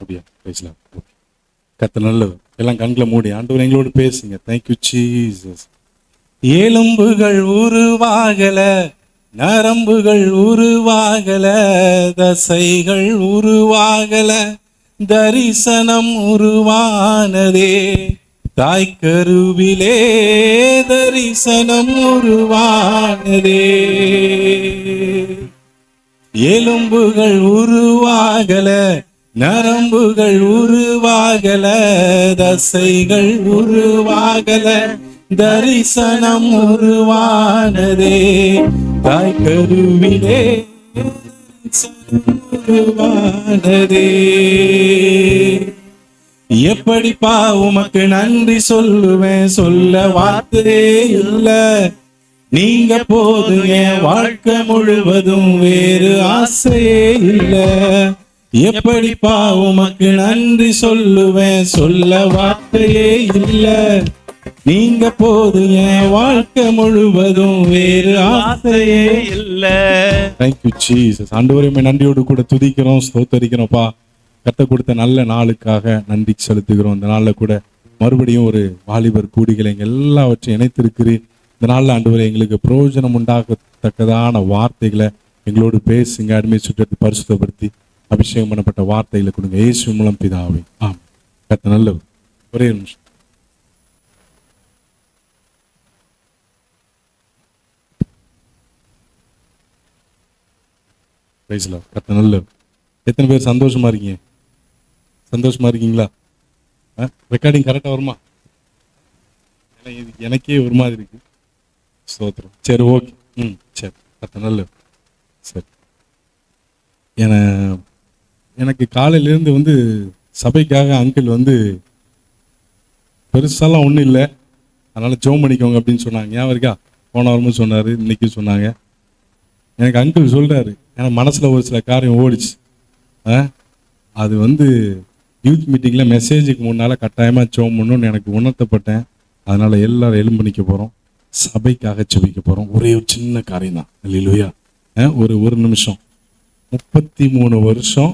அப்படியா? பேசலாம். கர்த்தர் நல்லவர். எல்லாம் கண்களை மூடி ஆண்டவர் எங்களோடு பேசுங்க. Thank you Jesus. எலும்புகள் உருவாகல, நரம்புகள் உருவாகல, தசைகள் உருவாகல, தரிசனம் உருவானதே. தாய்க்கருவிலே தரிசனம் உருவானதே. எலும்புகள் உருவாகல, நரம்புகள் உருவாகல, தசைகள் உருவாகல, தரிசனம் உருவானதே. தாய்க்கருவிலே உருவானதே. எப்படிப்பா உமக்கு நன்றி சொல்லுவேன், சொல்ல வார்த்தையே இல்ல. நீங்க போதும் என் வாழ்க்கை முழுவதும், வேறு ஆசையே இல்ல. எப்படிப்பா உமக்கு நன்றி சொல்லுவேன், சொல்ல வார்த்தையே இல்ல. நீங்க போதும் என் வாழ்க்கை முழுவதும், வேறு ஆசையே இல்ல. Thank you Jesus. ஆண்டவரே நன்றியோடு கூட துதிக்கிறோம், ஸ்தோத்தரிக்கிறோம்ப்பா. கர்த்தர் கொடுத்த நல்ல நாளுக்காக நன்றி செலுத்துகிறோம். இந்த நாளில் கூட மறுபடியும் ஒரு வாலிபர் கூடிகளை எல்லாவற்றையும் இணைத்திருக்கிறேன். இந்த நாளில் ஆண்டவரே எங்களுக்கு பிரயோஜனம் உண்டாகத்தக்கதான வார்த்தைகளை எங்களோடு பேசுங்க. அடிமை சுற்றத்தை பரிசுத்தப்படுத்தி அபிஷேகம் பண்ணப்பட்ட வார்த்தைகளை கொடுங்க. இயேசு மூலம் பிதாவே ஆம். கர்த்தர் நல்லவர். ஒரே நிமிஷம். பேசலாம். கர்த்தர் நல்லவர். எத்தனை பேர் சந்தோஷமா இருக்கீங்க? சந்தோஷமா இருக்கீங்களா? ரெக்கார்டிங் கரெக்டாக வருமா? எனக்கே ஒரு மாதிரி இருக்கு. ஸ்தோத்திரம். சரி, ஓகே. சரி, கர்த்தர் நல்லவர். சரி, எனக்கு காலையிலேருந்து சபைக்காக அங்கிள் பெருசாலாம் ஒன்றும் இல்லை, அதனால் ஜெபம் பண்ணிக்கோங்க அப்படின்னு சொன்னாங்க. ஞாபகம் இருக்கா? போன வாரமும் சொன்னார், இன்னைக்கு சொன்னாங்க. எனக்கு அங்கிள் சொல்கிறாரு, ஏன்னா மனசில் ஒரு சில காரியம் ஓடிச்சு. அது யூத் மீட்டிங்கில் மெசேஜுக்கு முன்னால் கட்டாயமாக ஜெபம் பண்ணணும்னு எனக்கு உணர்த்தப்பட்டேன். அதனால் எல்லாரும் எழும்பு நிற்க போகிறோம், சபைக்காக ஜெபிக்க போகிறோம். ஒரே ஒரு சின்ன காரியம் தான். அல்லேலூயா. ஒரு நிமிஷம். 33 வருஷம்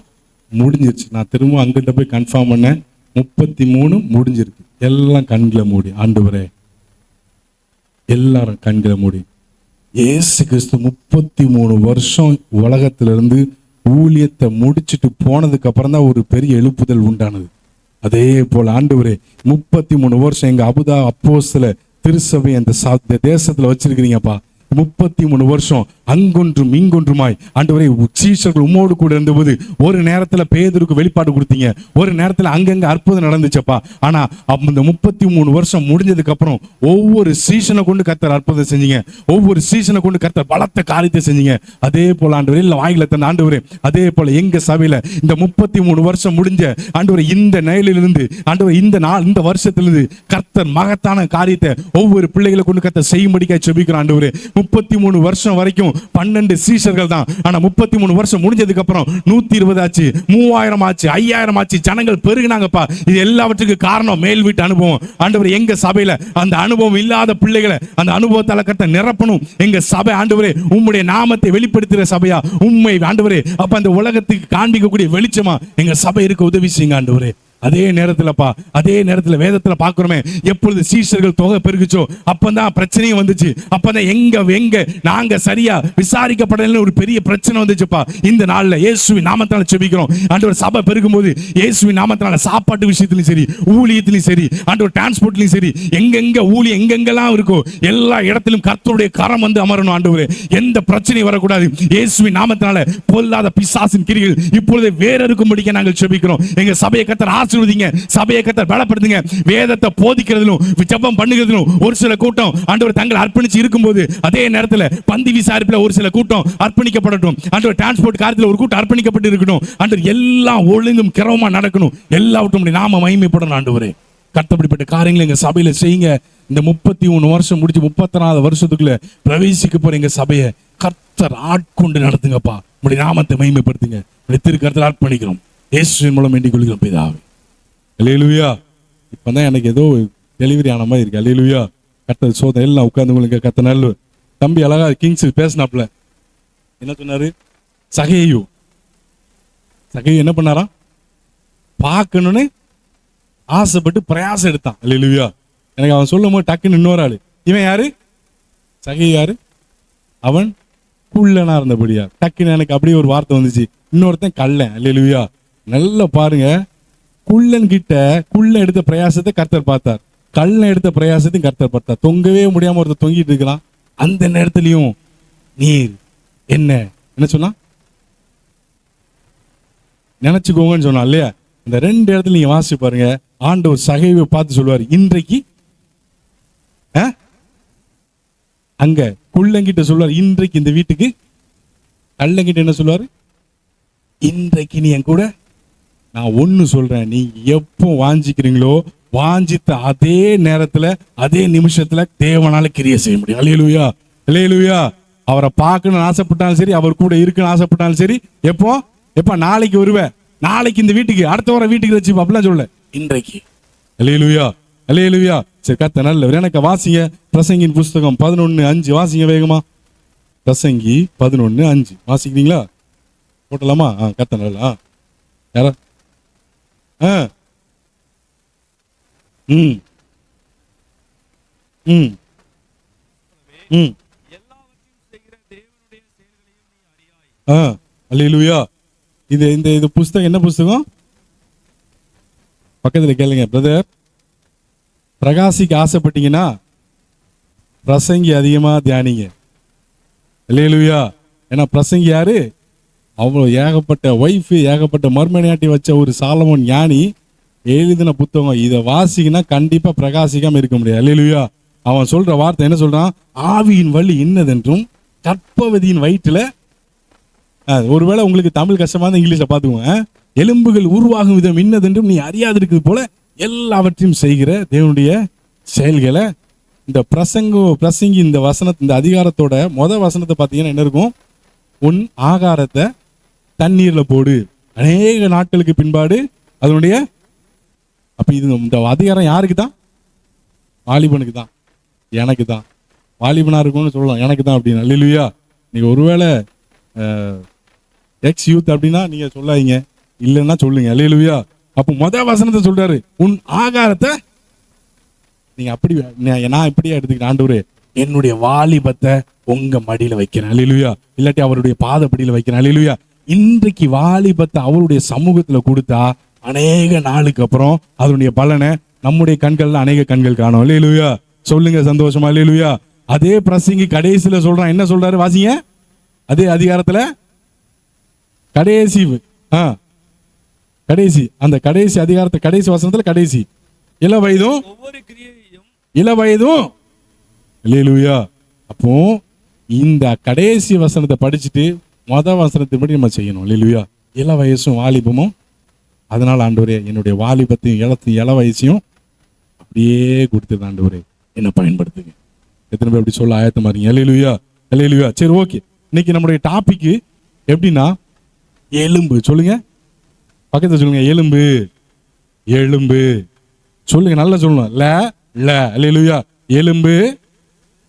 முடிஞ்சிருச்சு. நான் திரும்ப அங்கிட்ட போய் கன்ஃபார்ம் பண்ணேன். 33 முடிஞ்சிருக்கு. எல்லாம் கண்களை மூடி. ஆண்டவரே, எல்லாரும் கண்களை மூடி. இயேசு கிறிஸ்து 33 வருஷம் உலகத்திலிருந்து ஊழியத்தை முடிச்சுட்டு போனதுக்கு அப்புறம் தான் ஒரு பெரிய எழுப்புதல் உண்டானது. அதே போல ஆண்டவரே, 33 வருஷம் எங்க அபுதா அப்போஸ்தல திருச்சபை அந்த தேசத்துல வச்சிருக்கிறீங்கப்பா. 33 வருஷம் அங்கொன்றும் இங்கொன்றுமாய் ஆண்டவரே, சீஷர்கள் உம்மோடு கூட இருந்தபோது ஒரு நேரத்துல பேதுருக்கு வெளிப்பாடு கொடுத்தீங்க, ஒரு நேரத்துல அங்கங்க அற்புதம் நடந்துச்சப்பா. ஆனா இந்த 33 வருஷம் முடிஞ்சதுக்கு அப்புறம் ஒவ்வொரு சீசனை கொண்டு கர்த்தர் அற்புதம் செஞ்சீங்க, ஒவ்வொரு சீசனை கொண்டு கர்த்தர் பலத்த காரியத்தை செஞ்சீங்க. அதே போல ஆண்டவரே, இல்ல வாயில தந்த ஆண்டவரே, அதே போல எங்க சபையில இந்த 33 வருஷம் முடிஞ்ச ஆண்டவரே, இந்த நிலையிலிருந்து ஆண்டவரே, இந்த வருஷத்திலிருந்து கர்த்தர் மகத்தான காரியத்தை ஒவ்வொரு பிள்ளைகளை கொண்டு கர்த்தர் செய்யும்படிக்காக ஜெபிக்கிறோம். ஆண்டவரே, 33 வருஷம் வரைக்கும் 12 சீஷர்கள் தான். ஆனா 33 வருஷம் முடிஞ்சதுக்கு அப்புறம் 120 ஆச்சு, 3000 ஆச்சு, 5000 ஆச்சு, ஜனங்கள் பெருகினாங்கப்பா. இது எல்லாவற்றுக்கு காரணம் மேல் வீட்டு அனுபவம். ஆண்டவரே, எங்க சபையில அந்த அனுபவம் இல்லாத பிள்ளைகளை அந்த அனுபவத்தால கர்த்தர் நிரப்பணும். எங்க சபை ஆண்டவரே, உம்முடைய நாமத்தை வெளிப்படுத்துகிற சபையா, உண்மை ஆண்டவரே, அப்ப அந்த உலகத்துக்கு காண்பிக்கக்கூடிய வெளிச்சமா எங்க சபை இருக்க உதவி செய்யுங்க ஆண்டவரே. அதே நேரத்தில் வேதத்துல பாக்குறோமே, எப்பொழுது சீஷர்கள் தொகை பெருகுச்சோ அப்பதான் பிரச்சனையும் வந்துச்சு. அப்பதான் எங்க நாங்க சரியா விசாரிக்கப்படல ஒரு பெரிய பிரச்சனை வந்துச்சுப்பா. இந்த நாள்ல இயேசுவின் நாமத்தால ஜெபிக்கிறோம் ஆண்டவர். சபை பெருகும் போது இயேசுவின் நாமத்தால சாப்பாட்டு விஷயத்திலும் சரி, ஊழியத்திலும் சரி, ஆண்டவர் டிரான்ஸ்போர்ட்லயும் சரி, எங்கெங்க ஊழியம் எங்கெங்கெல்லாம் இருக்கோ எல்லா இடத்திலும் கர்த்தருடைய கரம் அமரணும் ஆண்டவரே. எந்த பிரச்சனையும் வரக்கூடாது. இயேசுவின் நாமத்தால பொல்லாத பிசாசின் கிரிகள் இப்பொழுது வேற இருக்கும்படிக்க நாங்கள் ஜெபிக்கிறோம். எங்க சபையை கர்த்தர் ஆசீர்வதிங்க, சபையை கர்த்தர் பலப்படுத்துங்க. வேதத்தை போதிக்கிறதிலும் ஜெபம் பண்ணுகிறதிலும் ஒரு சில கூட்டம் ஆண்டவர் தங்களை அர்ப்பணிச்சு இருக்கும்போது, அதே நேரத்தில் பந்தி விசாரிப்புல ஒரு சில கூட்டம் அர்ப்பணிக்கப்படட்டும். ஆண்டவர் டிரான்ஸ்போர்ட் காரியத்தில் ஒரு கூட்டம் அர்ப்பணிக்கப்பட்டு இருக்கணும். ஆண்டவர் எல்லாம் ஒழுங்கும் கிரமமா நடக்கணும். எல்லாவற்றும் நாம மகிமைப்படணும் ஆண்டவரே. கர்த்தப்படிப்பட்ட காரியங்களை எங்க சபையில செய்யுங்க. இந்த 33 வருஷம் முடிச்சு 34 வருஷத்துக்குள்ள பிரவேசிக்க போற எங்க சபையை கர்த்தர் ஆட்கொண்டு நடத்துங்கப்பா. உங்களுடைய நாமத்தை மகிமைப்படுத்துங்க. திருக்கர்த்தர் அர்ப்பணிக்கிறோம். இயேசுவின் மூலம் வேண்டிக் கொள்கிறோம் பிதாவே. அல்லேலூயா. இப்பதான் எனக்கு ஏதோ டெலிவரி ஆன மாதிரி இருக்கு. அல்லேலூயா. கர்த்தர் சோதனை எல்லாம் உட்கார்ந்து உங்களுக்கு கர்த்தர் நல்ல தம்பி அழகா கிங்ஸ் பேசினாப்ல. என்ன சொன்னாரு? சகையு என்ன பண்ணாரா? பார்க்கணும்னு ஆசைப்பட்டு பிரயாசம் எடுத்தான். அல்லேலூயா. எனக்கு அவன் சொல்லும் போது டக்குன்னு இன்னொரு ஆளு, இவன் யாரு? சகை யாரு? அவன் குள்ளனா இருந்தபடியா. டக்குன்னு எனக்கு அப்படியே ஒரு வார்த்தை வந்துச்சு, இன்னொருத்தன் கள்ளன். அல்லேலூயா. நல்லா பாருங்க, குள்ளன் கிட்ட குள்ளன் எடுத்த பிரயாசத்தை கர்த்தர் பார்த்தார், கள்ளன் எடுத்த பிரயாசத்தையும் கர்த்தர் பார்த்தார். தொங்கவே முடியாம ஒருத்தர் தொங்கிட்டு இருக்கலாம், அந்த நேரத்திலையும் நீர் என்ன சொன்னா நினைச்சுக்கோங்கன்னு சொன்னா இல்லையா? இந்த ரெண்டு இடத்துல நீங்க வாசிச்சு பாருங்க, ஆண்டவர் சகைவை பார்த்து சொல்லுவார், இன்றைக்கு அங்க குள்ளங்கிட்ட சொல்லுவார், இன்றைக்கு இந்த வீட்டுக்கு. கள்ளங்கிட்ட என்ன சொல்லுவாரு? இன்றைக்கு நீ என் கூட நான் ஒண்ணு சொல்றேன், நீங்க எப்போ வாஞ்சிக்கிறீங்களோ வாஞ்சித்த அதே நேரத்துல அதே நிமிஷத்துல தேவனால கிரியை செய்ய முடியும். அல்லேலூயா, அல்லேலூயா. அவரை பார்க்கணும்னு ஆசைப்பட்டாலும் சரி, அவர் கூட இருக்குன்னு ஆசைப்பட்டாலும் சரி, எப்போ நாளைக்கு வருவேன், நாளைக்கு இந்த வீட்டுக்கு, அடுத்த வாரம் வீட்டுக்கு வச்சு அப்படிலாம் சொல்ல, இன்றைக்கு. அல்லேலூயா, அல்லேலூயா. சரி, கர்த்தர் நல்லவர். எனக்கு வாசிங்க பிரசங்கின் புஸ்தகம் 11:5 வாசிங்க வேகமா. பிரசங்கி 11:5 வாசிக்கிறீங்களா? போட்டலாமா? கர்த்தர் நல்ல. யாரா? அல்லேலூயா. இது புஸ்தகம் என்ன புஸ்தகம்? பக்கத்துல கேளுங்க பிரதர். பிரகாசிக்கு ஆசைப்பட்டீங்கன்னா பிரசங்கி அதிகமா தியானிங்க. அல்லேலூயா. ஏன்னா பிரசங்கி யாரு? அவ்வளோ ஏகப்பட்ட ஒய்ஃபு, ஏகப்பட்ட மர்மனையாட்டி வச்ச ஒரு சாலமோன் ஞானி எழுதின புத்தகம். இதை வாசிக்கினா கண்டிப்பா பிரகாசிக்காம இருக்க முடியாது. அல்லேலூயா. அவன் சொல்ற வார்த்தை என்ன சொல்றான்? ஆவியின் வழி இன்னதென்றும் கற்பவதியின் வயிற்றுல, ஒருவேளை உங்களுக்கு தமிழ் கஷ்டமா இருந்தா இங்கிலீஷ்ல பாத்துக்கோங்க, எலும்புகள் உருவாகும் விதம் இன்னதென்றும் நீ அறியாதிருக்கிறது போல எல்லாவற்றையும் செய்கிற தேவனுடைய செயல்களை. இந்த பிரசங்கி இந்த இந்த அதிகாரத்தோட வசனத்தை பார்த்தீங்கன்னா என்ன இருக்கும்? உன் ஆகாரத்தை தண்ணீர்ல போடு, அநேக நாட்களுக்கு பின்பாடு அதனுடைய. அப்ப இது இந்த அதிகாரம் யாருக்கு தான்? வாலிபனுக்கு தான், எனக்கு தான். வாலிபனா இருக்கும்னு சொல்லலாம், எனக்கு தான் அப்படின்னு. அல்லேலூயா. நீங்க ஒருவேளை எக்ஸ் யூத் அப்படின்னா நீங்க சொல்லாதீங்க, இல்லைன்னா சொல்லுங்க. அல்லேலூயா. அப்போ வசனத்தை சொல்றாரு, உன் ஆகாரத்தை நீங்க அப்படி, நான் இப்படியா எடுத்துக்கிட்டேன், ஆண்டவரே என்னுடைய வாலிபத்தை உங்க மடியில வைக்கிறேன். அல்லேலூயா. இல்லாட்டி அவருடைய பாதப்படியில வைக்கிறேன். அல்லேலூயா. இன்றைக்கு வாலிபத்தை அவருடைய சமூகத்துல கொடுத்தா அநேக நாளுக்கு அப்புறம் அதனுடைய பலனை நம்முடைய கண்கள்ல அநேக கண்கள் காணும். அல்லேலூயா. சொல்லுங்க சந்தோஷமா. அல்லேலூயா. அதே பிரசங்கி கடைசியில சொல்றான், என்ன சொல்றாரு வாசிங்க. அதே அதிகாரத்துல கடைசி அந்த கடைசி அதிகாரத்தை கடைசி வசனத்துல கடைசி இளவயதும் அல்லேலூயா. அப்போ இந்த கடைசி வசனத்தை படிச்சுட்டு வசனத்தின்படி நம்ம செய்யணும். அல்லேலூயா. இள வயசும் வாலிபமும், அதனால ஆண்டவரே என்னுடைய வாலிபத்தையும் இள வயசையும் அப்படியே கொடுத்துருந்த ஆண்டவரே என்ன பயன்படுத்துங்க. எத்தனை பேர் அப்படி சொல்ல ஆயத்தமா இருக்கீங்க? அல்லேலூயா, அல்லேலூயா. சரி, ஓகே. இன்னைக்கு நம்முடைய டாபிக் எப்படின்னா எலும்பு. சொல்லுங்க, பக்கத்துல சொல்லுங்க, எலும்பு எலும்பு. சொல்லுங்க, நல்லா சொல்லணும். அல்லேலூயா. எலும்பு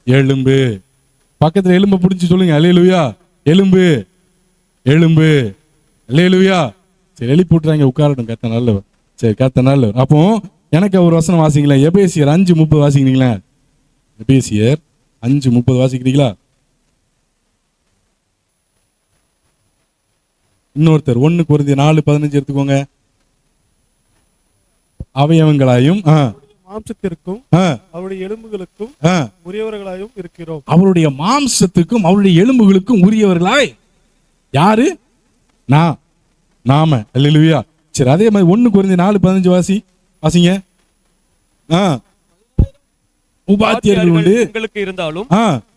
எலும்பு. பக்கத்துல எலும்பு பிடிச்சி சொல்லுங்க. அல்லேலூயா. எலும்பு எலும்பு. அல்லேலூயா. சரி, எழுப்பி விட்டுறாங்க, உட்காரட்டும். கர்த்தர் நல்லவர். சரி, கர்த்தர் நல்லவர். அப்போ எனக்கு ஒரு வசனம் வாசிங்களா? எபேசியர் 5:30 வாசிக்கிறீங்களா? எபேசியர் 5:30 வாசிக்கிறீங்களா? இன்னொருத்தர் 1 கொரிந்தியர் 4:15 எடுத்துக்கோங்க. அவயவங்களாயும் மாம்சத்திற்கும் அவருடைய எலும்புகளுக்கும் உரியவர்களாயும் இருக்கிறோம். அவருடைய மாம்சத்துக்கும் அவருடைய எலும்புகளுக்கும் உரியவர்களாய் யாரு? நாம. அல்லேலூயா. சரி, அதே மாதிரி 1 கொரிந்தியர் 4:15 வாசிங்க. உபாத்தியர்கள் உண்டு உங்களுக்கு இருந்தாலும்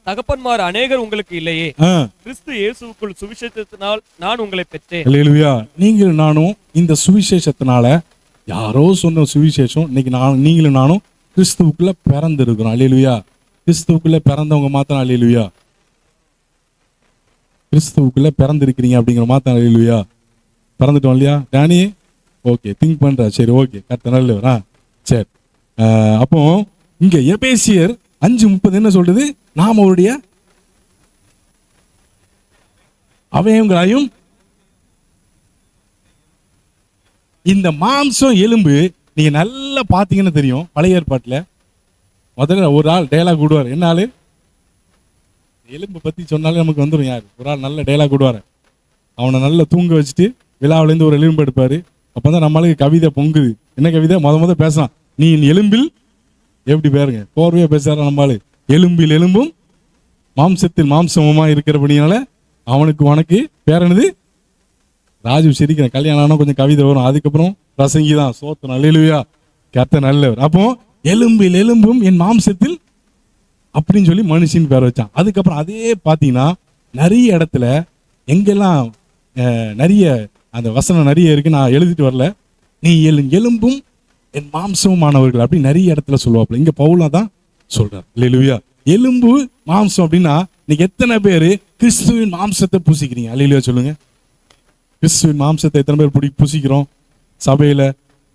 தகப்பன்மார் அநேகர் உங்களுக்கு இல்லையே. கிறிஸ்து இயேசுவுக்குள் சுவிசேஷத்தினால் நான் உங்களை பெற்றேன். அல்லேலூயா. நீங்களும் நானும் இந்த சுவிசேஷத்தினால, யாரோ சொன்ன சுவிசேஷம், இன்னைக்கு நீங்களும் நானும் கிறிஸ்துவுக்குள்ள பிறந்து இருக்கிறோம். அல்லேலூயா. கிறிஸ்துவுக்குள்ள பிறந்தவங்க மாத்திரம் அல்லேலூயா. கிறிஸ்துவுக்குள்ள பிறந்து இருக்கிறீங்க அப்படிங்கிற மாத்திரம் அல்லேலூயா. பிறந்துட்டோம் இல்லையா டேனி? ஓகே, திங்க் பண்ற. சரி, ஓகே, கர்த்தர் நல்லவரா? சரி. அப்போ இங்க எபேசியர் 5:30 என்ன சொல்றது? நாம் அவருடைய அவயவங்களாயும் இந்த மாம்சம் எலும்பு நீங்க நல்லா பாத்தீங்கன்னு தெரியும். பழைய ஏற்பாட்டுல முதல்ல ஒரு ஆள் டயலாக் விடுவார். என்ன ஆளு? எலும்பு பத்தி சொன்னாலே நமக்கு வந்துடும். யாரு? ஒரு ஆள் நல்ல டயலாக் விடுவாரு. அவனை நல்லா தூங்க வச்சுட்டு விழாவிலேருந்து ஒரு எலும்பு எடுப்பாரு. அப்பதான் நம்மளுக்கு கவிதை பொங்குது. என்ன கவிதை? முத பேசலாம். நீ எலும்பில் எப்படி பேருங்க போர்வையா பேசுறாரு நம்மளு. எலும்பில் எலும்பும் மாம்சத்தில் மாம்சமுமா இருக்கிறபடினால அவனுக்கு உனக்கு பேர் என்னது? ராஜு சிரிக்கிறேன். கல்யாணம் ஆனா கொஞ்சம் கவிதை வரும். அதுக்கப்புறம் பிரசங்கி தான். சோத்து நல்ல கத்த நல்லவர். அப்போ எலும்பில் எலும்பும் என் மாம்சத்தில் அப்படின்னு சொல்லி மனுஷன் பேர் வச்சான். அதுக்கப்புறம் அதே பார்த்தீங்கன்னா நிறைய இடத்துல எங்கெல்லாம் நிறைய அந்த வசனம் நிறைய இருக்கு. நான் எழுதிட்டு வரல. நீ எலும்பும் என் மாம்சமானவர்கள் அப்படி நிறைய இடத்துல சொல்லுவாப்புல. இங்க பவுலா தான் சொல்றார். அல்லேலூயா. எலும்பு மாம்சம் அப்படின்னா இன்னைக்கு எத்தனை பேர் கிறிஸ்துவின் மாம்சத்தை பூசிக்கிறீங்க? அல்லேலூயா சொல்லுங்க. கிறிஸ்துவின் மாம்சத்தை எத்தனை பேர் பூசிக்கிறோம் சபையில?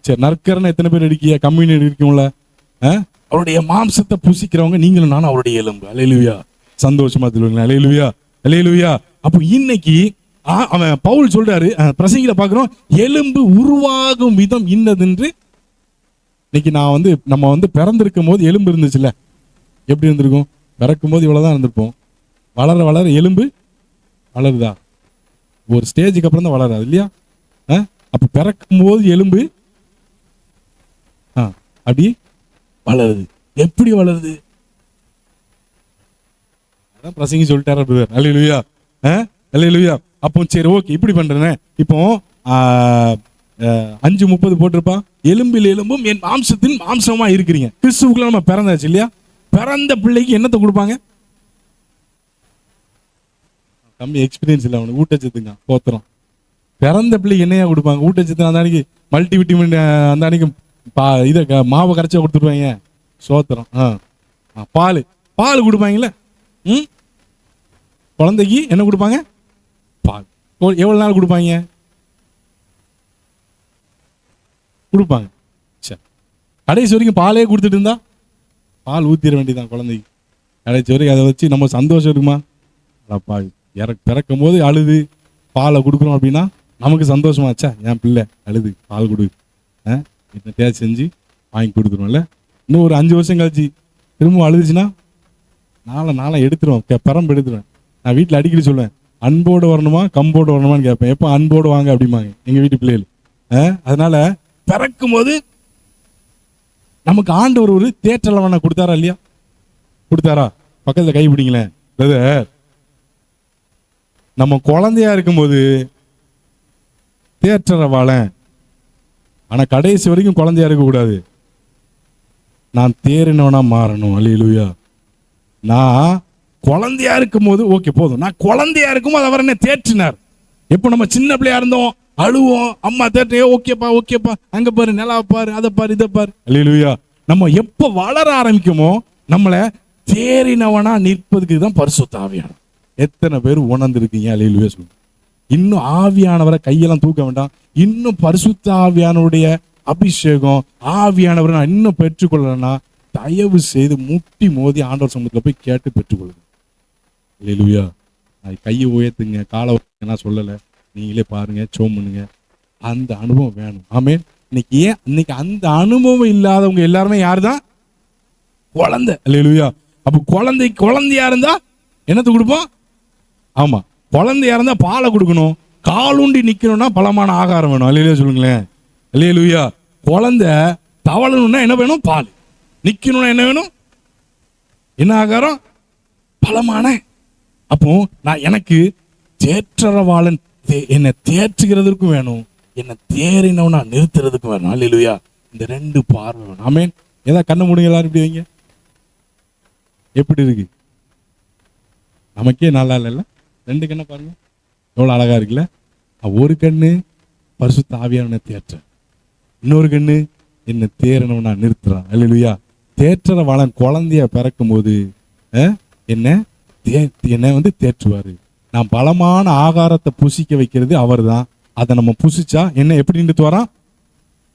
சரி, நற்கரனை எத்தனை பேர் அடிக்கிய கம்யூனிட்டி இருக்கும்ல? அவருடைய மாம்சத்தை பூசிக்கிறவங்க நீங்களும் நானும் அவருடைய எலும்பு. அல்லேலூயா. சந்தோஷமா சொல்லுவீங்களா? அல்லேலூயா, அல்லேலூயா. அப்போ இன்னைக்கு அவன் பவுல் சொல்றாரு, பிரசங்கில பாக்குறோம், எலும்பு உருவாகும் விதம் இன்னதென்று. இன்னைக்கு நம்ம பிறந்திருக்கும் போது எலும்பு இருந்துச்சுல்ல, எப்படி இருந்திருக்கும்? பிறக்கும் போது இவ்வளவுதான் இருந்திருப்போம். வளர வளர எலும்பு வளருதா? ஒரு ஸ்டேஜுக்கு அப்புறம் தான் வளராது இல்லையா? அப்ப பிறக்கும் போது எலும்பு அப்படி வளருது. எப்படி வளருது? அதான் பிரசங்கி சொல்லிட்டாரு. அல்லேலூயா, அல்லேலூயா. அப்போ சரி, ஓகே, இப்படி பண்றேன். இப்போ 5:30 போட்டிருப்பா. எலும்பில் எலும்பும் என் மாம்சத்தின் மாம்சமா இருக்கிறீங்க. கிறிஸ்துவுக்குள்ள நம்ம பிறந்தாச்சு இல்லையா? பிறந்த பிள்ளைக்கு என்னத்தை கொடுப்பாங்க? கம்மி எக்ஸ்பீரியன்ஸ் இல்லை அவனுக்கு. ஊட்டச்சத்துங்க போத்துறோம். பிறந்த பிள்ளைக்கு என்னையா கொடுப்பாங்க? ஊட்டச்சத்து. அந்த அன்னைக்கு மல்டி விட்டமின், அந்த அன்னைக்கு இதை மாவை கரைச்சா கொடுத்துருவாங்க. சோத்திரம். பால் கொடுப்பாங்கல்ல. குழந்தைக்கு என்ன கொடுப்பாங்க? பால். எவ்வளவு நாள் கொடுப்பாங்க? கொடுப்பாங்க. சரி, கடைசி வரைக்கும் பாலே கொடுத்துட்டு இருந்தா பால் ஊத்திர வேண்டியதான் குழந்தைக்கு. கடைசி வரைக்கும் அதை வச்சு நம்ம சந்தோஷம் இருக்குமா? பிறக்கும் போது அழுது பாலை கொடுக்குறோம் அப்படின்னா நமக்கு சந்தோஷமாச்சா? என் பிள்ளை அழுது பால் கொடு, என்ன டேஸ்ட் செஞ்சு வாங்கி கொடுத்துருவோம்ல. இன்னும் ஒரு 5 வருஷம் கழிச்சு திரும்ப அழுதுச்சுன்னா நாளை எடுத்துருவோம், பெரம்பு எடுத்துருவேன். நான் வீட்டில் அடிக்கடி சொல்லுவேன், அன்போடு வரணுமா கம்போடு வரணுமான்னு கேட்பேன். எப்போ அன்போடு வாங்க அப்படிம்பாங்க எங்கள் வீட்டு பிள்ளைகள். அதனால பிறக்கும் போது நமக்கு ஆண்டவர் ஒரு தேற்றலவனை கொடுத்தாரா இல்லையா? கொடுத்தாரா? பக்கத்தில் கை பிடிங்களேன். நம்ம குழந்தையா இருக்கும்போது தேற்றரவாளன். ஆனா கடைசி வரைக்கும் குழந்தையா இருக்கக்கூடாது. நான் தேறினவனா மாறணும். அல்லேலூயா. நான் குழந்தையா இருக்கும் போது ஓகே போதும். நான் குழந்தையா இருக்கும்போது அவர் என்ன தேற்றினார். எப்போ நம்ம சின்ன பிள்ளையா இருந்தோம், அழுவோம், அம்மா தேற்றையோ ஓகேப்பா அங்க பாரு, நிலா பாரு, அதை பாரு, இதை பாரு. அல்லேலூயா. நம்ம எப்போ வளர ஆரம்பிக்குமோ நம்மளை தேறினவனா நிற்பதுக்கு தான் பரிசுத்த ஆவியானவர். எத்தனை பேர் உணர்ந்திருக்கீங்க? அல்லேலூயா சொல்லுங்க. இன்னும் ஆவியானவரை கையெல்லாம் தூக்க வேண்டாம். இன்னும் பரிசுத்த ஆவியானவருடைய அபிஷேகம், ஆவியானவரை நான் இன்னும் பெற்றுக்கொள்ளலன்னா தயவு செய்து முட்டி மோதி ஆண்டவர் சமூகத்தில் போய் கேட்டு பெற்றுக்கொள்ளுங்க. அல்லேலூயா. கையை உயர்த்துங்க, காலை நான் சொல்லலை, நீங்களே பாருங்க, சோம் பண்ணுங்க. அந்த அனுபவம் வேணும். ஆமென். இன்னைக்கு அந்த அனுபவம் இல்லாதவங்க எல்லாருமே யாரு தான்? குழந்தை. அல்லேலூயா. அப்ப குழந்தையா இருந்தா என்னத்தை கொடுப்போம்? ஆமா, குழந்தையா இருந்தா பாலை கொடுக்கணும். காலுண்டி நிக்கணும்னா பலமான ஆகாரம் வேணும். அல்லேலூயா சொல்லுங்களேன். அல்லேலூயா. குழந்தை தவளணும்னா என்ன வேணும்? பால். நிக்கணும்னா என்ன வேணும்? என்ன ஆகாரம்? பலமான. அப்போ நான் எனக்கு தேற்றரவாளன் என்னை தேற்றுகிறதுக்கும் வேணும், என்னை தேறினவனா நிறுத்துறதுக்கும் வேணும். அல்லேலூயா. இந்த 2 பார்வை வேணும். ஆமென். ஏதாவது கண்ணு மூடுங்க எல்லாரும். இப்படி வைங்க. எப்படி இருக்கு? நமக்கே நல்லா இல்லைல்ல? 2 கண்ணை பாருங்க, எவ்வளவு அழகா இருக்குல்ல? ஒரு கண்ணு பரிசுத்த ஆவியானவனை தேற்ற, இன்னொரு கண்ணு என்ன தேறினவனா நிறுத்துறான். அல்லேலூயா. தேற்றரவாளன் குழந்தைய பிறக்கும் போது என்ன தேற்றுவாரு. நான் பலமான ஆகாரத்தை புசிக்க வைக்கிறது அவர் தான். அதை நம்ம புசிச்சா என்ன எப்படி நிறுத்து வரான்?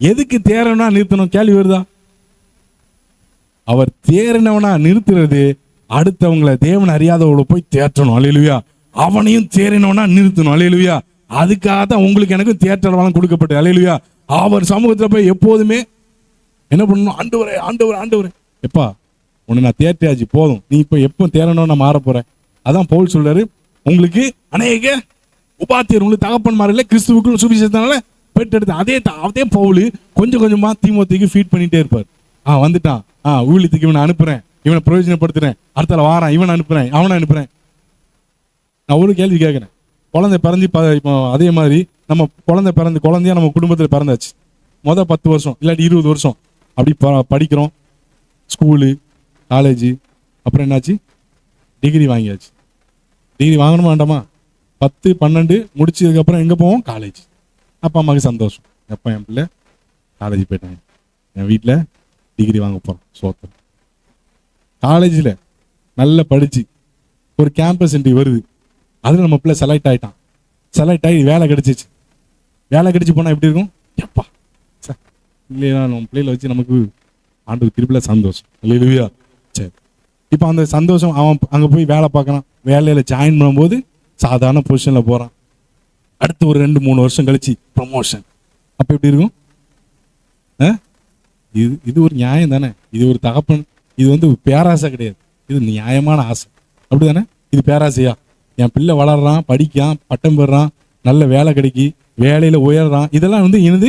எதுக்கு தேறனா நிறுத்தணும்? கேள்வி வருதா? அவர் தேறினவனா நிறுத்துறது அடுத்தவங்களை தேவன் அறியாதவங்களை போய் தேற்றணும். அல்லேலூயா. அவனையும் தேறினவனா நிறுத்தணும். அல்லேலூயா. அதுக்காக தான் உங்களுக்கு எனக்கும் தேற்றரவாளன் கொடுக்கப்பட்டது. அல்லேலூயா. அவர் சமூகத்துல போய் எப்போதுமே என்ன பண்ணணும்? ஆண்டவரே ஆண்டவரே ஆண்டவரே, எப்பா உன்னை நான் தேர்ட்டியாச்சு, போதும், நீ இப்ப எப்போ தேரணும் நான் மாற போறேன். அதான் பவுல் சொல்றாரு, உங்களுக்கு அநேக உபாத்தியர், உங்களுக்கு தகப்பன்மாரில்லை, கிறிஸ்துவுக்குள் சுவிசேஷத்தினால பெற்றெடுத்து. அதே பவுல் கொஞ்சம் கொஞ்சமா தீமோத்தேயுக்கு ஃபீட் பண்ணிட்டே இருப்பார். வந்துட்டான், ஊழியத்துக்கு இவனை அனுப்புறேன், இவனை பிரயோஜனப்படுத்துறேன், அடுத்தால வாரான், இவனை அனுப்புறேன், அவனை அனுப்புறேன். நான் ஒரு கேள்வி கேட்கிறேன். குழந்தை பிறந்து இப்போ அதே மாதிரி நம்ம குழந்தையா நம்ம குடும்பத்தில் பிறந்தாச்சு. 10 வருஷம் இல்லாட்டி 20 வருஷம் அப்படி படிக்கிறோம், ஸ்கூலு, காலேஜ், அப்புறம் என்னாச்சு? டிகிரி வாங்கியாச்சு. டிகிரி வாங்கணுமா வேண்டாமா? 10, 12 முடிச்சதுக்கப்புறம் எங்கே போவோம்? காலேஜ். அப்பா அம்மாவுக்கு சந்தோஷம், எப்போ என் பிள்ளை காலேஜ் போயிட்டாங்க, என் வீட்டில் டிகிரி வாங்க போகிறோம், சோத்திரம். காலேஜில் நல்லா படித்து ஒரு கேம்பஸ் இன்டர்வியூ வருது, அதில் நம்ம பிள்ளை செலக்ட் ஆகிட்டான். செலக்ட் ஆகி வேலை கிடைச்சிச்சு. வேலை கிடைச்சி போனால் எப்படி இருக்கும்? எப்பா சார் இல்லையா, நம்ம பிள்ளைகளை வச்சு நமக்கு ஆண்டு திருப்பியில் சந்தோஷம் இல்லையா? சரி, இப்போ அந்த சந்தோஷம் அவன் அங்கே போய் வேலை பார்க்குறான். வேலையில் ஜாயின் பண்ணும்போது சாதாரண பொசிஷனில் போகிறான். அடுத்து ஒரு 2-3 வருஷம் கழிச்சு ப்ரமோஷன். அப்போ எப்படி இருக்கும்? இது ஒரு நியாயம் தானே? இது ஒரு தகப்பன், இது வந்து பேராசை கிடையாது, இது நியாயமான ஆசை. அப்படி தானே? இது பேராசையா? என் பிள்ளை வளர்றான், படிக்கான், பட்டம் பெறான், நல்ல வேலை கிடைக்கி, வேலையில் உயர்றான், இதெல்லாம் வந்து எனது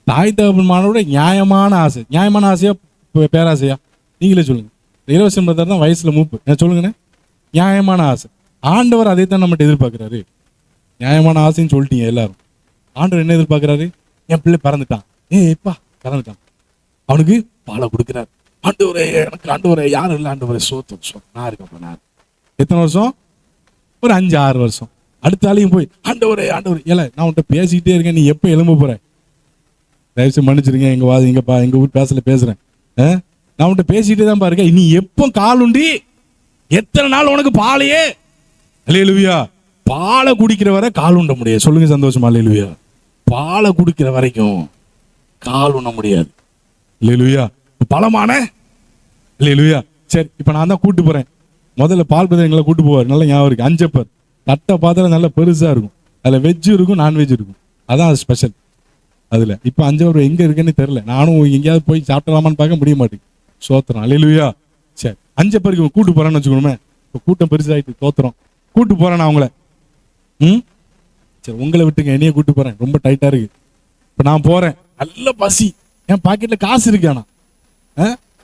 தாய் தகப்பன்மாரோட நியாயமான ஆசை. நியாயமான ஆசையா பேராசையா? நீங்களே சொல்லுங்க. இலவசம் தான் வயசுல மூப்பு, நான் சொல்லுங்கண்ணே. நியாயமான ஆசை. ஆண்டவர் அதை தான் நம்மகிட்ட எதிர்பார்க்கிறாரு. நியாயமான ஆசைன்னு சொல்லிட்டீங்க எல்லாரும். ஆண்டவர் என்ன எதிர்பார்க்கிறாரு? என் பிள்ளை பிறந்துட்டான், எப்பா பிறந்துட்டான், அவனுக்கு பாலை கொடுக்கிறார். ஆண்டவரே எனக்கு, ஆண்டவரே யாரும் இல்லை, ஆண்டவரே சோத்தம் நான் இருக்கேன். நான் எத்தனை வருஷம்? ஒரு 5-6 வருஷம். அடுத்த ஆளையும் போய் ஆண்டவரே ஆண்டவரே, ஏல நான் உன்கிட்ட பேசிக்கிட்டே இருக்கேன், நீ எப்போ எழும்ப போற? தயவுசெய்து மன்னிச்சிருங்க, எங்க ஊர் பேசுறேன். நான் உன்கிட்ட பேசிக்கிட்டே தான் பாருங்க, நீ எப்போ கால் உண்டி, எத்தனை நாள் உனக்கு பாலையே? அல்லேலூயா. பாலை குடிக்கிற வரை கால் உண்ண முடியாது. சொல்லுங்க சந்தோஷமா? அல்லேலூயா. பாலை குடிக்கிற வரைக்கும் கால் உண்ண முடியாது. அல்லேலூயா. பலமான அல்லேலூயா. சரி, இப்போ நான் தான் கூட்டு போறேன். முதல்ல பால் பதம் எங்களை கூட்டு போவார், நல்ல ஞாபகம் இருக்கு. 5 பேர் தட்டை பாத்திரம் நல்ல பெருசா இருக்கும், அதில் வெஜ்ஜு இருக்கும், நான்வெஜ் இருக்கும், அதான் அது ஸ்பெஷல். அதில் இப்போ 5 பேர் எங்கே இருக்குன்னு தெரியல, நானும் எங்கேயாவது போய் சாப்பிடலாமான்னு பார்க்க முடிய மாட்டேங்குது. சோத்திரம் அல்லேலூயா. சரி, 5 பேருக்கு கூட்டு போறேன்னு வச்சுக்கணுமே. இப்போ கூட்டம் பெருசாகிட்டு தோத்துறோம், கூட்டு போறேன் நான் அவங்கள. சரி, உங்களை விட்டுங்க, என்னையே கூட்டு போறேன், ரொம்ப டைட்டா இருக்கு. இப்போ நான் போறேன், நல்ல பசி, என் பாக்கெட்ல காசு இருக்கு, ஆனா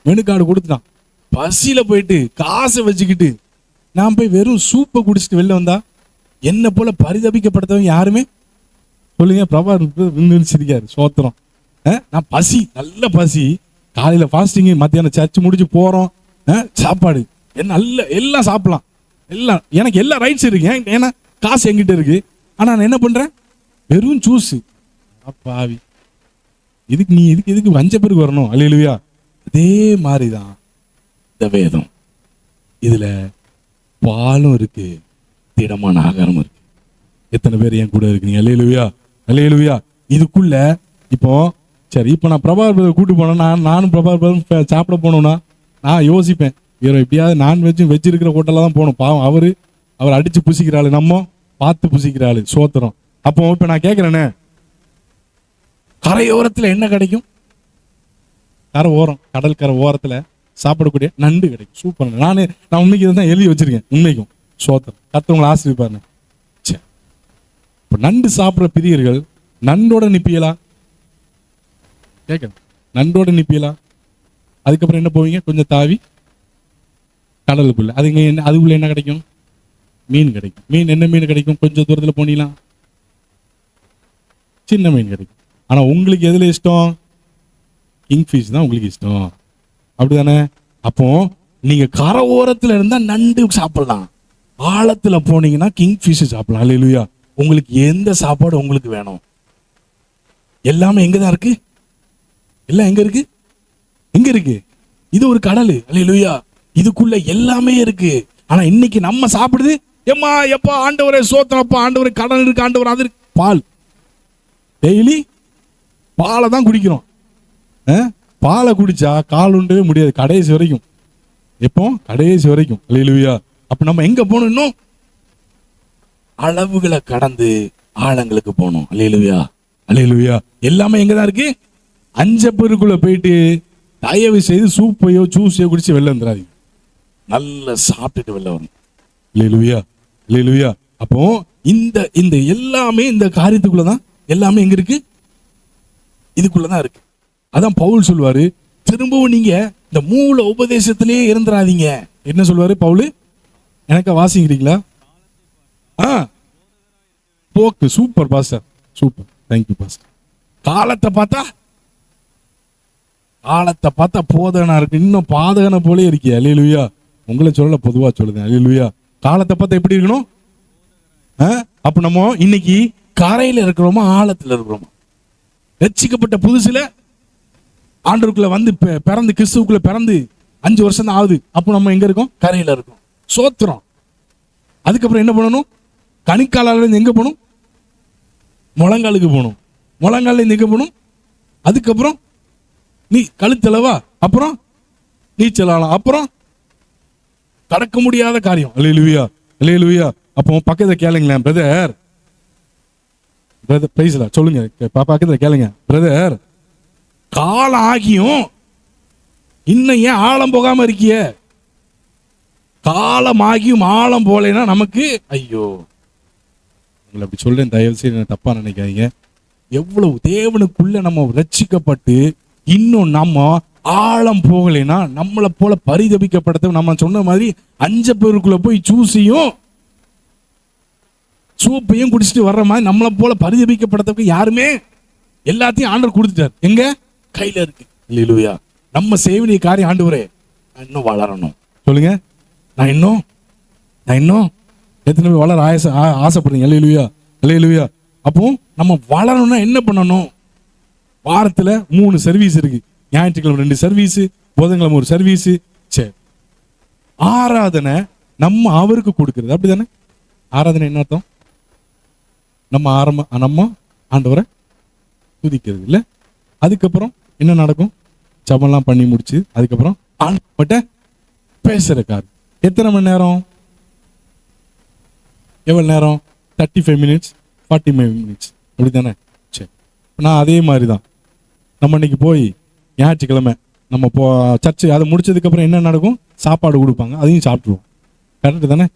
மெனு கார்டு கொடுத்துட்டான். பசியில போயிட்டு காசை வச்சுக்கிட்டு நான் போய் வெறும் சூப்பை குடிச்சிட்டு வெளில வந்தா என்ன போல பரிதபிக்கப்பட்டவங்க யாருமே சொல்லுங்க. பிரபா சிரிக்காரு. சோத்திரம். நான் பசி, நல்ல பசி, காலையில ஃபாஸ்டிங், மத்தியானம் சர்ச்சு முடிச்சு போறோம், சாப்பாடு என்ன நல்ல, எல்லாம் சாப்பிடலாம், எல்லாம் எனக்கு எல்லா ரைட்ஸ் இருக்கு, ஏன்னா காசு எங்கிட்ட இருக்கு. ஆனா நான் என்ன பண்றேன்? வெறும் ஜூஸ். பாவி, இதுக்கு நீ இதுக்கு வஞ்ச பேருக்கு வரணும். அல்லேலூயா. அதே மாதிரிதான் இந்த வேதம். இதுல பாலும் இருக்கு, திடமான ஆகாரம் இருக்கு. எத்தனை பேர் என் கூட இருக்கீங்க? அல்லேலூயா. அல்லேலூயா. இதுக்குள்ள இப்போ சரி, இப்போ நான் பிரபாகர் கூட்டு போனேன்னா, நானும் பிரபாகர் சாப்பிட போனோம்னா நான் யோசிப்பேன், வேற எப்படியாவது நான்வெஜ்ஜும் வெஜ் இருக்கிற ஹோட்டலில் தான் போகணும். பாவம் அவர் அடிச்சு புசிக்கிறாள், நம்ம பார்த்து புசிக்கிறாள். சோத்திரம். அப்போ இப்போ நான் கேட்குறேனே, கரையோரத்தில் என்ன கிடைக்கும்? கரை ஓரம், கடல் கரை ஓரத்தில் சாப்பிடக்கூடிய நண்டு கிடைக்கும். சூப்பர். நான் உண்மைக்கு தான் எழுதி வச்சிருக்கேன். உண்மைக்கும் சோத்திரம். கர்த்தர் ஆசீர்வதிப்பாருங்க. சரி, இப்போ நண்டு சாப்பிட்ற பிரியர்கள் நண்டோட நிப்பியலா? கேட்கணும். நண்டோட நிப்பியலா? அதுக்கப்புறம் என்ன போவீங்க? கொஞ்சம் தாவி கடலுக்குள்ள. அதுக்குள்ள என்ன கிடைக்கும்? மீன் கிடைக்கும். மீன் என்ன மீன் கிடைக்கும்? கொஞ்சம் தூரத்தில் போனீங்களா சின்ன மீன் கிடைக்கும். ஆனா உங்களுக்கு எதுல இஷ்டம்? கிங்ஃபிஷ் தான் உங்களுக்கு இஷ்டம், அப்படிதானே? அப்போ நீங்க கரை ஓரத்துல இருந்தா நண்டு சாப்பிடலாம், ஆழத்துல போனீங்கன்னா கிங்ஃபிஷ் சாப்பிடலாம். அல்லேலூயா. உங்களுக்கு எந்த சாப்பாடு உங்களுக்கு வேணும்? எல்லாமே எங்கதான் இருக்கு? எல்லாம் எங்க இருக்கு? எங்க இருக்கு? இது ஒரு கடல். அல்லேலூயா. இதுக்குள்ள எல்லாமே இருக்கு. ஆனா இன்னைக்கு நம்ம சாப்பிடுது, எம்மா எப்பா ஆண்டவரே சோத்திரப்பா, ஆண்டவரே கடல் இருக்கு, ஆண்டவர் அது இருக்கு. பால், டெய்லி பாலை தான் குடிக்கிறோம். பாலை குடிச்சா கால் உண்டவே முடியாது கடைசி வரைக்கும். எப்போ? கடைசி வரைக்கும். அல்லேலூயா. அப்ப நம்ம எங்க போகணும்? இன்னும் அளவுகளை கடந்து ஆழங்களுக்கு போகணும். அல்லேலூயா. அல்லேலூயா. எல்லாமே எங்கதான் இருக்கு? அஞ்சப்பருக்குள்ள போயிட்டு தயவு செய்து சூப்பையோ ஜூஸையோ குடிச்சு வெளில வந்துடாதீங்க. நல்லா சாப்பிட்டுட்டு வெளில வரணும். அல்லேலூயா, அல்லேலூயா. அப்போ இந்த இந்த எல்லாமே இந்த காரியத்துக்குள்ளதான் எல்லாமே எங்க இருக்கு? இதுக்குள்ளதான் இருக்கு. அதான் பவுல் சொல்வாரு, திரும்பவும் நீங்க இந்த மூல உபதேசத்திலேயே இருந்துடாதீங்க. என்ன சொல்வாரு பவுல்? எனக்கு வாசிக்கிறீங்களா? போக்கு. Super pastor, super, thank you pastor. காலத்தை பார்த்தா போதகனா இருக்கு, இன்னும் பாதகனை போலே இருக்கே. அல்லேலூயா. உங்களை சொல்லல, பொதுவா சொல்லுங்க. அல்லேலூயா. காலத்தை பார்த்தா எப்படி இருக்கணும்? அப்ப நம்ம இன்னைக்கு கரையில இருக்கிறோமா ஆழத்துல இருக்கிறோமா? ரட்சிக்கப்பட்ட புதுசுல ஆண்டவருக்குள்ள வந்து பிறந்து கிறிஸ்துவுக்குள்ள பிறந்து 5 வருஷம் தான் ஆகுது. அப்போ நம்ம எங்க இருக்கோம்? கரையில இருக்கோம். சோத்திரம். அதுக்கப்புறம் என்ன பண்ணணும்? கணிக்காலால இருந்து எங்க போகணும்? முழங்காலுக்கு போகணும். முழங்கால இருந்து எங்க போகணும்? அதுக்கப்புறம் நீ கழுத்தளவா, அப்புறம் நீச்சல் ஆழம், அப்புறம் கடக்க முடியாத காரியம். அல்லேலூயா, அல்லேலூயா. அப்போ பக்கத்துல கேளுங்களேன், பிரதர் பிரைஸ்ல சொல்லுங்க, பக்கத்துல கேளுங்க, பிரதர் காலம் ஆகியும் இன்னும் ஏன் ஆழம் போகாம இருக்கிய? காலம் ஆகியும் ஆழம் போலேன்னா நமக்கு ஐயோ. உங்களை அப்படி சொல்றேன், தயவு செய்து தப்பா நினைக்காதீங்க. எவ்வளவு தேவனுக்குள்ள நம்ம ரட்சிக்கப்பட்டு இன்னும் நம்ம ஆழம் போகலைன்னா நம்மளை போல பரிதபிக்கப்பட்ட, நம்ம சொன்ன மாதிரி 5 பேருக்குள்ள போய் ஜூஸையும் சூப்பையும் குடிச்சிட்டு வர்ற மாதிரி நம்மளை போல பரிதபிக்கப்பட்டதுக்கு யாருமே எல்லாத்தையும் ஆண்டவர் கொடுத்துட்டார். எங்க கையில இருக்கு. அல்லேலூயா. நம்ம செய்ய வேண்டிய காரியம், ஆண்டவரே நான் இன்னும் வளரணும். சொல்லுங்க, நான் இன்னும் எத்தனை பேர் வளர ஆசைப்படுறீங்க? அல்லேலூயா, அல்லேலூயா. அப்போ நம்ம வளரணும்னா என்ன பண்ணணும்? வாரத்துல 3 சர்வீஸ் இருக்கு. ஞாயிற்றுக்கிழமை 2 சர்வீஸ், புதன்கிழமை 1 சர்வீஸ். சரி, ஆராதனை நம்ம அவருக்கு கொடுக்கிறது, அப்படிதானே? ஆராதனை என்ன அர்த்தம்? நம்ம ஆண்டவரை துதிக்கிறது இல்ல. அதுக்கப்புறம் என்ன நடக்கும்? ஜெபம்லாம் பண்ணி முடிச்சு அதுக்கப்புறம் ஆண்டவர்கிட்ட பேசுற காரியம். எத்தனை மணி நேரம்? எவ்வளவு நேரம்? 35 மினிட்ஸ், 45 மினிட்ஸ், அப்படித்தானே? சரி, நான் அதே மாதிரி தான். நம்ம இன்னைக்கு போய் ஞாயிற்றுக்கிழமை நம்ம சர்ச்சு அதை முடிச்சதுக்கு அப்புறம் என்ன நடக்கும்? சாப்பாடு கொடுப்பாங்க, அதையும் சாப்பிட்டுருவோம். கரெக்டு தானே?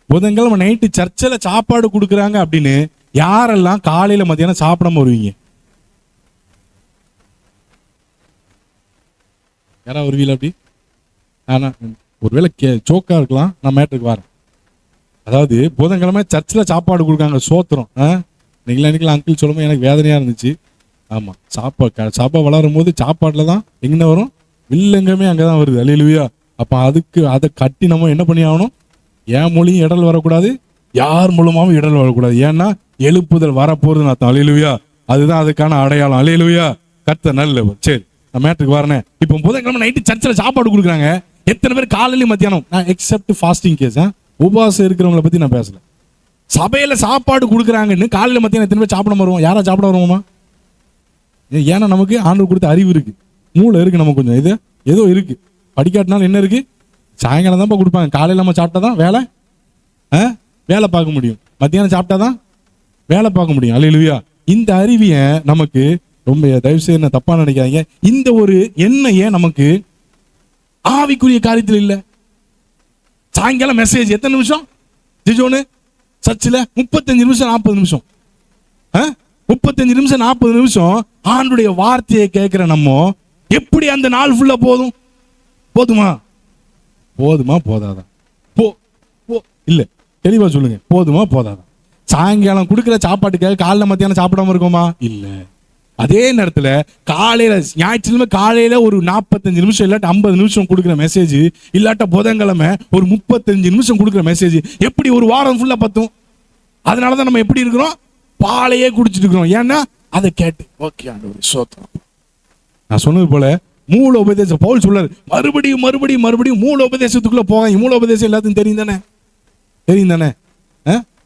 புதன்கிழமை நைட்டு சர்ச்சில் சாப்பாடு கொடுக்குறாங்க அப்படின்னு யாரெல்லாம் காலையில மத்தியானம் சாப்பிடாம வருவீங்க? யாரா வருவீங்களா அப்படி? ஒருவேளை சோக்கா இருக்கலாம், நான் மேட்டுக்கு வரேன். அதாவது புதன்கிழமை சர்ச்சில் சாப்பாடு கொடுக்காங்க, சோத்திரம். இன்னைக்கு அங்கிள் சொல்லும்போது எனக்கு வேதனையா இருந்துச்சு. ஆமா, சாப்பாடு வளரும் போது சாப்பாட்டுல தான் எங்க வரும்? வில்லங்கமே அங்கதான் வருது. அல்லேலூயா. அப்ப அதை கட்டி நம்ம என்ன பண்ணி ஆகணும்? என் மொழியும் இடல் வரக்கூடாது, யார் மூலமாவும் இடல் வரக்கூடாது. ஏன்னா எழுப்புதல் வரப்போறதுன்னு அர்த்தம். அல்லேலூயா. அதுதான் அதுக்கான அடையாளம். அல்லேலூயா. கர்த்தர் நல்லவர். சரி, நான் மேட்டுக்கு வரேன். இப்போ புதன்கிழமை நைட்டு சர்ச்சில் சாப்பாடு கொடுக்குறாங்க. எத்தனை பேர் காலையில மத்தியானம்? நான் எக்ஸப்ட் ஃபாஸ்டிங் கேஸ், உபவாசம் இருக்கிறவங்களை பத்தி நான் பேசல. சபையில சாப்பாடு கொடுக்குறாங்கன்னு காலையில மத்தியானம் எத்தனை பேர் சாப்பிட வருவோம்? யாரா சாப்பிட வருவோமா? ஏன்னா நமக்கு ஆண்டவர் கொடுத்த அறிவு இருக்கு, மூளை இருக்கு, நமக்கு கொஞ்சம் இது ஏதோ இருக்கு. படிக்காட்டினாலும் என்ன இருக்கு? சாயங்காலம் தான் கொடுப்பாங்க. காலையில் நம்ம சாப்பிட்டாதான் வேலை பார்க்க முடியும், மத்தியானம் சாப்பிட்டாதான் வேலை பார்க்க முடியும். அல்லேலூயா. இந்த அறிவியை நமக்கு ரொம்ப, தயவு செய்து என்ன தப்பா நினைக்காதீங்க, இந்த ஒரு எண்ணெயை நமக்கு ஆவிக்குரிய காரியத்தில் இல்லை. சாயங்காலம் மெசேஜ் எத்தனை நிமிஷம்? ஜிஜோனு சர்ச்சில் 35 நிமிஷம் 40 நிமிஷம், 35 நிமிஷம் 40 நிமிஷம் ஆண்டுடைய வார்த்தையை கேட்கிற நம்ம எப்படி அந்த நாள் ஃபுல்லா போதுமா போதாதான்? இல்ல, தெளிவா சொல்லுங்க, போதுமா போதாதான்? சாயங்காலம் கொடுக்கிற சாப்பாட்டுக்காக காலைல மத்தியானம் சாப்பிடாம இருக்கோமா? இல்ல. அதே நேரத்துல காலையில ஞாயிற்றுக்கிழமை காலையில ஒரு 45 நிமிஷம் இல்லாட்ட 50 நிமிஷம் கொடுக்குற மெசேஜ், இல்லாட்ட புதன்கிழமை ஒரு 35 நிமிஷம் கொடுக்குற மெசேஜ் எப்படி ஒரு வாரம் ஃபுல்லா பத்தும்? அதனாலதான் நம்ம எப்படி இருக்கிறோம்? பாலையே குடிச்சிட்டு இருக்கிறோம். ஏன்னா அதை கேட்டு ஓகே ஆண்டவரே ஸ்தோத்திரம். நான் சொன்னது போல மூல உபதேசம் பவுல் சொல்றாரு, மறுபடியும் மூல உபதேசத்துக்குள்ள போகாங்க. மூல உபதேசம் எல்லாத்துக்கும் தெரியும் தானே?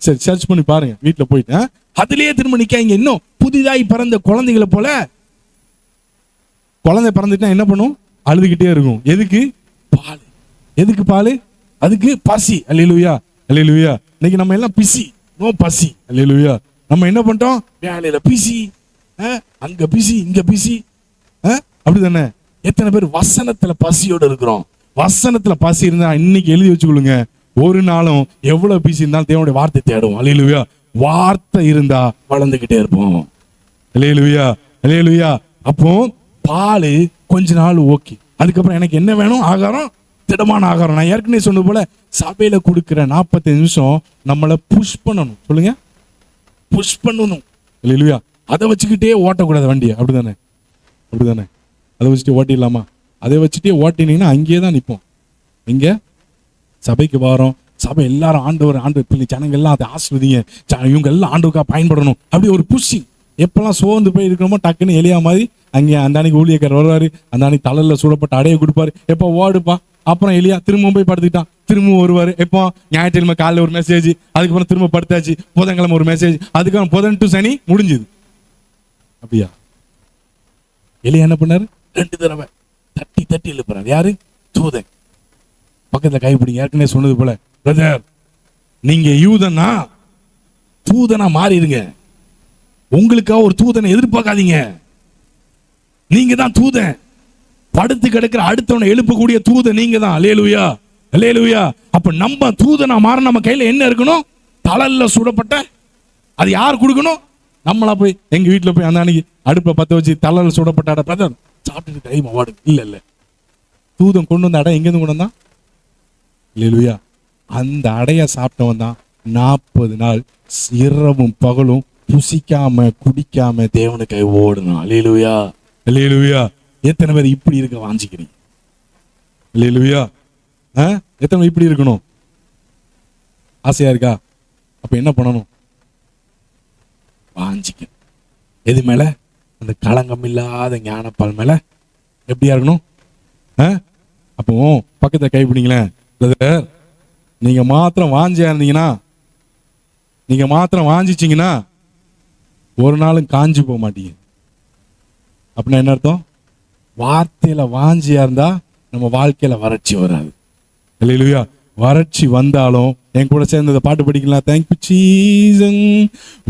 சரி, சர்ச் பண்ணி பாருங்க வீட்டுல போயிட்டு. அதுலயே திரும்ப நிக்காங்க. இன்னும் புதிதாய் பிறந்த குழந்தைகளை போல. குழந்தை பிறந்துட்டா என்ன பண்ணும்? அழுதுகிட்டே இருக்கும். எதுக்கு? பால். எதுக்கு பால்? அதுக்கு பசி. அல்லேலூயா, அல்லேலூயா. இன்னைக்கு நம்ம எல்லாம் பிசி, நோ பசி. அல்லேலூயா. நம்ம என்ன பண்ணிட்டோம்? வேலையில பிஸி, அங்க பிஸி, இங்க பிஸி, அப்படிதானே? எத்தனை பேர் வசனத்துல பசியோட இருக்கிறோம்? வசனத்துல பசி இருந்தா இன்னைக்கு எழுதி வச்சுக்கொள்ளுங்க, ஒரு நாளும் எவ்வளவு பிஸி இருந்தாலும் தேவனுடைய வார்த்தை தேடுவோம். அல்லேலூயா. வார்த்தை இருந்தா வளர்ந்துகிட்டே இருப்போம். அல்லேலூயா, அல்லேலூயா. அப்போ பால் கொஞ்ச நாள் ஓகே, அதுக்கப்புறம் எனக்கு என்ன வேணும்? ஆகாரம், திடமான ஆகாரம். நான் ஏற்கனவே சொன்னது போல சபையில கொடுக்கிற 45 நிமிஷம் நம்மளை புஷ் பண்ணணும். சொல்லுங்க, புஷ் பண்ணணும். அல்லேலூயா. அதை வச்சுக்கிட்டே ஓட்டக்கூடாது வண்டியை. அப்படிதானே? அப்படிதானே? அதை வச்சுட்டு ஓட்டிடலாமா? அதை வச்சுட்டே ஓட்டினீங்கன்னா அங்கேயே தான் நிற்போம். இங்க சபைக்கு வரோம், சபை எல்லாரும் ஆண்டவர் பிள்ளை ஜனங்க எல்லாம் அதை ஆசிர்வதிங்க, இவங்க எல்லாம் ஆண்டவருக்காக பயன்படணும், அப்படி ஒரு புஷிங். எப்பெல்லாம் சோர்ந்து போய் இருக்கிறோமோ டக்குன்னு எலியா மாதிரி அங்கே அந்த அன்னைக்கு ஊழியக்காரர் வருவாரு, அந்த அன்னைக்கு தலையில சூடப்பட்ட அடையை கொடுப்பாரு, எப்போ ஓடுப்பா. அப்புறம் எலியா திரும்பவும் போய் படுத்துக்கிட்டான், திரும்பவும் வருவாரு. எப்போ? ஞாயிற்றுக்கிழமை காலையில் ஒரு மெசேஜ், அதுக்கப்புறம் திரும்ப படுத்தாச்சு, புதன்கிழமை ஒரு மெசேஜ், அதுக்கப்புறம் புதன் டு சனி முடிஞ்சுது. அப்படியா? எலியா என்ன பண்ணாரு? 2 தடவை தட்டி தட்டி எழுப்புறாரு. யாரு? தூதன். பக்கத்துல கைப்பிடிங்க. ஏற்கனவே சொன்னது போல, பிரதர் நீங்க யூதனா தூதனா மாறிடுங்க. உங்களுக்காக ஒரு தூதனை எதிர்பார்க்காதீங்க. நீங்க தான் தூதன். படுத்து கிடக்கிற அடுத்தவனை எழுப்பக்கூடிய தூதன் நீங்க தான். அல்லேலூயா, அல்லேலூயா. அப்ப நம்ம தூதனா மாற நம்ம கையில என்ன இருக்கணும்? தலல்ல சுடப்பட்ட, அது யார் கொடுக்கணும்? நம்மளா போய் எங்க வீட்டுல போய் அந்த அன்னைக்கு அடுப்பை பத்த வச்சு தலல்ல சுடப்பட்ட அடை பிரதர் சாப்பிட்டுட்டு கை மாவாடு. இல்ல, தூதன் கொண்டு வந்த அடை எங்கேருந்து கொண்டு வந்தான்? அல்லேலூயா. அந்த அடைய சாப்பிட்டவன் தான் 40 நாள் இரவும் பகலும் புசிக்காம குடிக்காம தேவனுக்கு ஓடணும். அல்லேலூயா, அல்லேலூயா. எத்தனை பேர் இப்படி இருக்க வாஞ்சிக்கிறீங்க? அல்லேலூயா. எத்தனை பேர் இப்படி இருக்கணும் ஆசையா இருக்கா? அப்ப என்ன பண்ணணும்? வாஞ்சிக்க. எது மேல? அந்த களங்கம் இல்லாத ஞானப்பால் மேல. எப்படியா இருக்கணும்? அப்போ பக்கத்தை கைப்பிடிங்களேன். நீங்க மாத்திரம் வாஞ்சியா இருந்தீங்கன்னா, நீங்க மாத்திரம் வாஞ்சிச்சீங்கன்னா ஒரு நாளும் காஞ்சி போக மாட்டீங்க. அப்படின்னா என்ன அர்த்தம்? வார்த்தையில வாஞ்சியா இருந்தா நம்ம வாழ்க்கையில வறட்சி வராது. அல்லேலூயா. வறட்சி வந்தாலும் என் கூட சேர்ந்து பாட்டு படிக்கலாம். Thank you Jesus.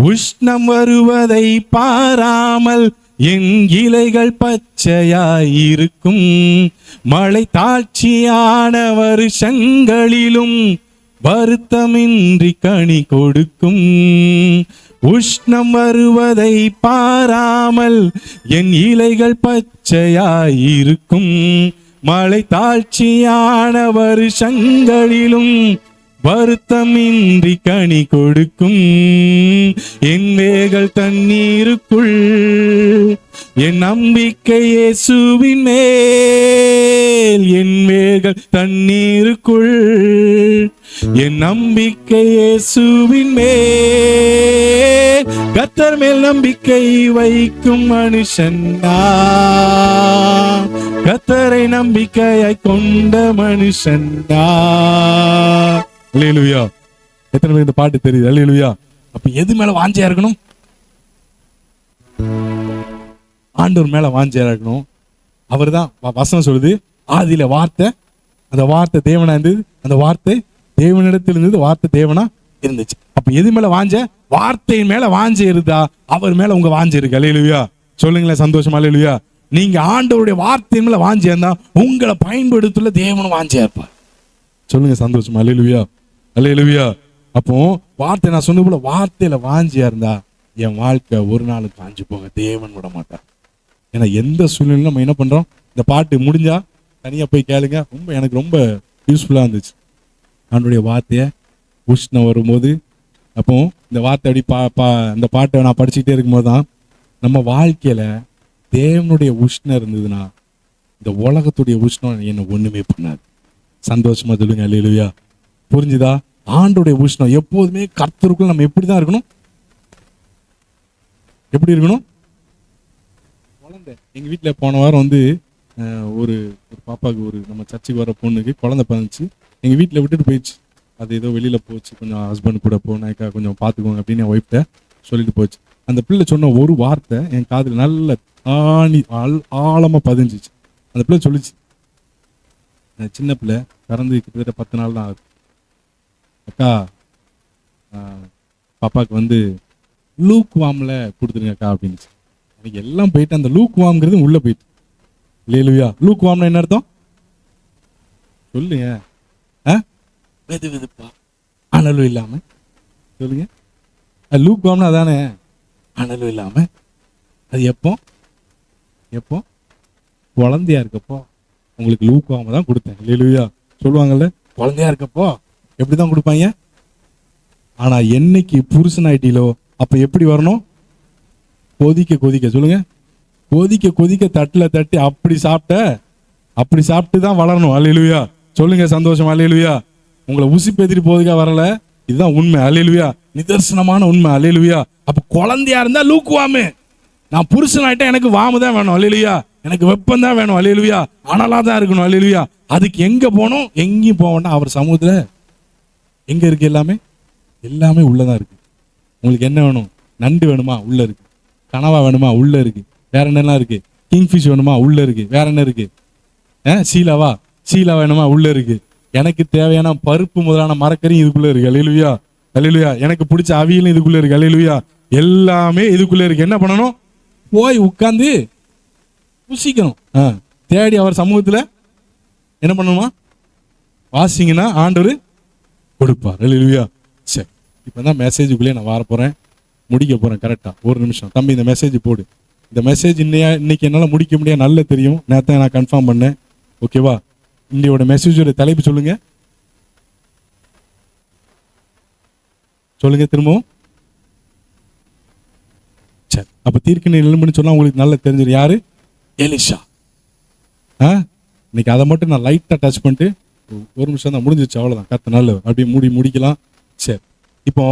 உஷ்ணம் வருவதை பாராமல் என் இலைகள் பச்சையாயிருக்கும், மழை தாட்சியான வருஷங்களிலும் வருத்தமின்றி கனி கொடுக்கும். உஷ்ணம் வருவதை பாராமல் என் இலைகள் பச்சையாயிருக்கும், மழை தாட்சியான வருஷங்களிலும் வருத்தமின்றி கனி கொடுக்கும். என் வேர்கள் தண்ணீருக்குள், என் நம்பிக்கை இயேசுவின் மேல். என் வேர்கள் தண்ணீருக்குள், என் நம்பிக்கை இயேசுவின் மேல். கர்த்தர் மேல் நம்பிக்கை வைக்கும் மனுஷன் நான், கர்த்தரை நம்பிக்கையாய் கொண்ட மனுஷன் நான். அல்லேலூயா. எத்தனை பேர் இந்த பாட்டு தெரியுது? அல்லேலூயா. அப்ப எது மேல வாஞ்சையா இருக்கணும்? ஆண்டவர் மேல வாஞ்சையா இருக்கணும். அவர்தான் வசனம் சொல்லுது, ஆதியில வார்த்தை, அந்த வார்த்தை தேவனா இருந்தது, அந்த வார்த்தை தேவனிடத்தில் இருந்தது, வார்த்தை தேவனா இருந்துச்சு. அப்ப எது மேல வாஞ்ச? வார்த்தையின் மேல வாஞ்சை இருந்தா அவர் மேல உங்க வாஞ்சை இருக்கு. அல்லேலூயா. சொல்லுங்களேன் சந்தோஷமா. அல்லேலூயா. நீங்க ஆண்டவருடைய வார்த்தையின் மேல வாஞ்சையா இருந்தா உங்களை பயன்படுத்தல தேவனும் வாஞ்சையா இருப்பார். சொல்லுங்க சந்தோஷமா. அல்லேலூயா, அல்லேலூயா. அப்போ வார்த்தை நான் சொன்ன போல வார்த்தையில வாஞ்சியா இருந்தா என் வாழ்க்கை ஒரு நாள் காஞ்சி போக தேவன் விட மாட்டார். ஏன்னா எந்த சூழ்நிலையும் நம்ம என்ன பண்றோம்? இந்த பாட்டு முடிஞ்சா தனியா போய் கேளுங்க. எனக்கு ரொம்ப யூஸ்ஃபுல்லா இருந்துச்சு. ஆண்டவருடைய வார்த்தையை உஷ்ணம் வரும்போது, அப்போ இந்த வார்த்தை அப்படி அந்த பாட்டை நான் படிச்சுக்கிட்டே இருக்கும்போது தான் நம்ம வாழ்க்கையில தேவனுடைய உஷ்ணம் இருந்ததுன்னா இந்த உலகத்துடைய உஷ்ணம் என்ன ஒண்ணுமே பண்ணாது. சந்தோஷமா சொல்லுங்க. அல்லேலூயா. புரிஞ்சுதா? ஆண்டவருடைய உஷ்ணம் எப்போதுமே கர்த்தருக்குள்ள நம்ம எப்படிதான் இருக்கணும்? எப்படி இருக்கணும்? குழந்தை. எங்க வீட்டுல போன வாரம் ஒரு பாப்பாவுக்கு, நம்ம சர்ச்சுக்கு வர பொண்ணுக்கு குழந்தை பிறந்துச்சு. எங்க வீட்டுல விட்டுட்டு போயிடுச்சு. அது ஏதோ வெளியில போச்சு, கொஞ்சம் ஹஸ்பண்ட் கூட போனாக்கா கொஞ்சம் பாத்துக்கோங்க அப்படின்னு என் ஒய்ஃப்ட சொல்லிட்டு போச்சு. அந்த பிள்ளை சொன்ன ஒரு வார்த்தை என் காதுல நல்ல ஆழமா பதிஞ்சிச்சு. அந்த பிள்ளை சொல்லிச்சு, சின்ன பிள்ளை பிறந்து கிட்டத்தட்ட 10 நாள் தான் ஆகுது. அக்கா, பாப்பாவுக்கு லூக் வாம்ல கொடுத்துருங்கக்கா அப்படின்னு. எனக்கு எல்லாம் போயிட்டு அந்த லூக் வாம்ங்கிறது உள்ள போயிட்டு. அல்லேலூயா. லூக் வாம்னா என்ன அர்த்தம் சொல்லுங்க? வெது வெதுப்பா, அனலும் இல்லாம. சொல்லுங்க, லூக் வாம்னா அதானே, அனலும் இல்லாம. அது எப்போ எப்போ குழந்தையா இருக்கப்போ உங்களுக்கு லூக் வாம தான் கொடுத்தேன். அல்லேலூயா. சொல்லுவாங்கல்ல, குழந்தையா இருக்கப்போ எப்படிதான் கொடுப்பாங்க. ஆனா என்னைக்கு புருஷன் ஆயிட்டீங்களோ அப்ப எப்படி வரணும்? கொதிக்க கொதிக்க. சொல்லுங்க, கொதிக்க கொதிக்க தட்டுல தட்டி அப்படி சாப்பிட்டு தான் வளரணும். அல்லேலூயா. சொல்லுங்க சந்தோஷம். அல்லேலூயா. உங்களை உசி பேத்திட்டு போதுக்கா வரல, இதுதான் உண்மை. அல்லேலூயா. நிதர்சனமான உண்மை. அல்லேலூயா. அப்ப குழந்தையா இருந்தா லூக் வாமு. நான் புருஷன் ஆயிட்டா எனக்கு வாமு தான் வேணும். அல்லேலூயா. எனக்கு வெப்பம் தான் வேணும். அல்லேலூயா. அனலா தான் இருக்கணும். அல்லேலூயா. அதுக்கு எங்க போகணும்? எங்கேயும் போவோம்னா அவர் சமூகத்துல எங்க இருக்கு? எல்லாமே உள்ளதான் இருக்கு. உங்களுக்கு என்ன வேணும்? நண்டு வேணுமா? உள்ள இருக்கு. கனவா வேணுமா? உள்ள இருக்கு. வேற என்னெல்லாம் இருக்கு? கிங்ஃபிஷ் வேணுமா? உள்ள இருக்கு. வேற என்ன இருக்கு? சீலா வேணுமா? உள்ள இருக்கு. எனக்கு தேவையான பருப்பு முதலான மரக்கறியும் இதுக்குள்ள இருக்கு. அல்லேலூயா. அல்லேலூயா. எனக்கு பிடிச்ச அவியலும் இதுக்குள்ள இருக்கு. அல்லேலூயா. எல்லாமே இதுக்குள்ள இருக்கு. என்ன பண்ணணும்? போய் உட்கார்ந்து புசிக்கணும். தேடி அவர் சமூகத்துல என்ன பண்ணணுமா? வாசிங்கன்னா ஆண்டவர் கொடுப்பார். அல்லேலூயா. சரி, இப்பதான் மெசேஜுக்குள்ளே நான் வர போறேன், முடிக்க போறேன். கரெக்டா ஒரு நிமிஷம் தம்பி, இந்த மெசேஜ் போடு. இந்த மெசேஜ் இன்னைக்கு என்னால முடிக்க முடியாது, நல்லா தெரியும். நேரத்தை நான் கன்ஃபார்ம் பண்ணேன். ஓகேவா? இன்னையோட மெசேஜோட தலைப்பு சொல்லுங்க. சொல்லுங்க திரும்பவும். சரி, அப்ப தீர்க்கணி எலும்புன்னு சொன்னா உங்களுக்கு நல்லா தெரிஞ்சிடும். யாரு? எலிஷா. இன்னைக்கு அதை மட்டும் நான் லைட்டா டச் பண்ணிட்டு ஒரு நிமிஷம் தான் முடிஞ்சிச்சு, அவ்வளவுதான். கத்த நல்ல அப்படியே முடிக்கலாம். சரி, இப்போ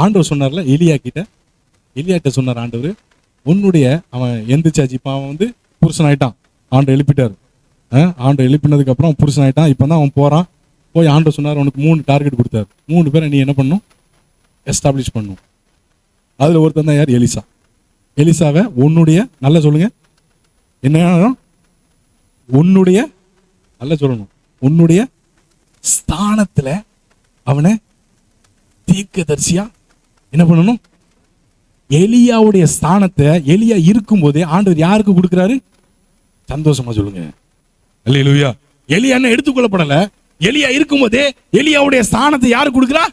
ஆண்டவர் சொன்னார்ல எலியாட்ட சொன்னார் ஆண்டவர், உன்னுடைய அவன் எந்திரிச்சாச்சு. இப்போ அவன் புருஷன் ஆயிட்டான். ஆண்டவர் எழுப்பிட்டார். ஆண்டவர் எழுப்பினதுக்கு அப்புறம் புருஷன் ஆயிட்டான். இப்போ தான் அவன் போறான். போய் ஆண்டவர் சொன்னார், உனக்கு 3 டார்கெட் கொடுத்தாரு. 3 பேரை நீ என்ன பண்ணணும்? எஸ்டாப்ளிஷ் பண்ணும். அதுல ஒருத்தன் தான் யார்? எலிசா. எலிசாவை உன்னுடைய, நல்லா சொல்லுங்க, என்ன? உன்னுடைய, நல்லா சொல்லணும், உன்னுடைய ஸ்தானத்துல அவனை தீர்க்கதரிசியா என்ன பண்ணணும்? எலியாவுடைய ஸ்தானத்தை எலியா இருக்கும் போதே ஆண்டவர் யாருக்கு கொடுக்கிறாரு? சந்தோஷமா சொல்லுங்க. அல்லேலூயா. எலியா என்ன எடுத்துக்கொள்ளப்படல. எலியா இருக்கும் போதே எலியாவுடைய ஸ்தானத்தை யாருக்கு கொடுக்கிறா?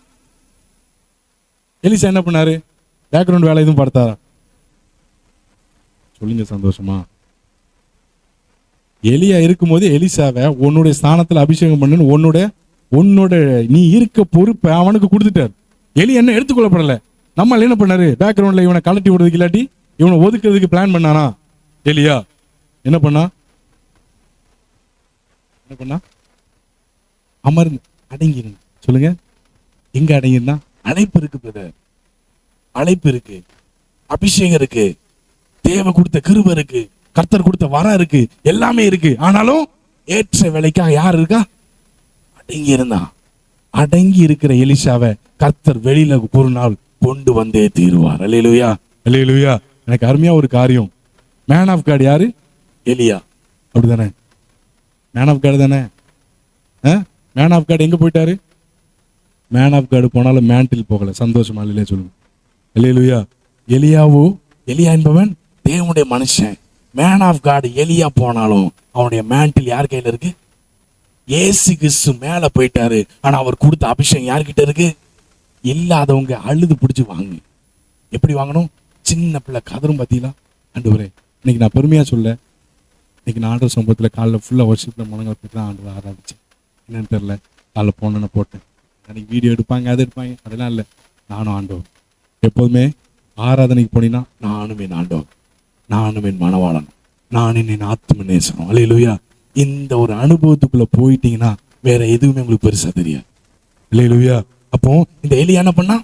எலிசா என்ன பண்ணாரு? பேக்ரவுண்ட் வேலை எதுவும் பார்த்தாரா? சொல்லுங்க சந்தோஷமா. எலியா இருக்கும் போது எலிசாவை உன்னுடைய ஸ்தானத்துல அபிஷேகம் பண்ணு, உன்னோட நீ இருக்க பொறுப்பை அவனுக்கு கொடுத்துட்டார். எலியா என்ன எடுத்துக்கொள்ளப்படல. நம்ம என்ன பண்ணாரு? பேக்ரவுண்ட்ல இவனை கலட்டி விடுறதுக்கு இல்லாட்டி இவனை ஒதுக்குறதுக்கு பிளான் பண்ணானா? எலியா என்ன பண்ணா? அமர்ந்து அடங்கிருங்க. சொல்லுங்க, எங்க அடங்கிருந்தா? அழைப்பு இருக்கு பிரதர், அழைப்பு இருக்கு, அபிஷேகம் இருக்கு, தேவை கொடுத்த கிருபை இருக்கு, கர்த்தர் கொடுத்த வரம் இருக்கு, எல்லாமே இருக்கு. ஆனாலும் ஏற்ற வேலைக்காக யார் இருக்கா? அடங்கி இருந்தா. அடங்கி இருக்கிற எலிசாவை கர்த்தர் வெளியில ஒரு நாள் கொண்டு வந்தே தீருவார். அல்லேலூயா. அல்லேலூயா. எனக்கு அருமையா ஒரு காரியம். மேன் ஆஃப் காட் யாரு? எலியா. அப்படிதானே? மேன் ஆஃப் காட் தானே? மேன் ஆஃப் காட் எங்க போயிட்டாரு? மேன் ஆஃப் காட் போனாலும் மேண்டில் போகல. சந்தோஷமா இல்லையா? சொல்லுங்க. அல்லேலூயா. எலியா என்பவன் தேவனுடைய மனுஷன். மேன் ஆஃப் காட் எலியா போனாலும் அவனுடைய மேண்டில் யார் கையில இருக்கு? இயேசு கிறிஸ்து மேல போயிட்டாரு. ஆனா அவர் கொடுத்த அபிஷேகம் யார்கிட்ட இருக்கு? இல்லாதவங்க அழுது பிடிச்சு வாங்க. எப்படி வாங்கணும்? சின்ன பிள்ளை கதரும் பார்த்தீங்களா? ஆண்டவரே, இன்னைக்கு நான் பெருமையா சொல்ல, இன்னைக்கு நான் ஆண்டவர் சம்பவத்தில் காலைல ஃபுல்லாக வர்ஷிப்ல முழங்கத்துக்கு தான் ஆண்டவர் ஆரம்பிச்சேன். என்னன்னு தெரியல, காலைல போனேன்னு போட்டேன். அன்னைக்கு வீடியோ எடுப்பாங்க, அது எடுப்பாங்க, அதெல்லாம் இல்லை. நானும் ஆண்டவர். எப்போதுமே ஆராதனைக்கு போனீங்கன்னா நானும் என் ஆண்டவர், நானும் என் மனவாளன், நானும் என் ஆத்ம நேசனம். அல்லேலூயா. இந்த ஒரு அனுபவத்துக்குள்ள போயிட்டீங்கன்னா வேற எதுவுமே உங்களுக்கு பெருசா தெரியாது. அல்லேலூயா. அப்போ இந்த எலியா என்ன பண்ணா?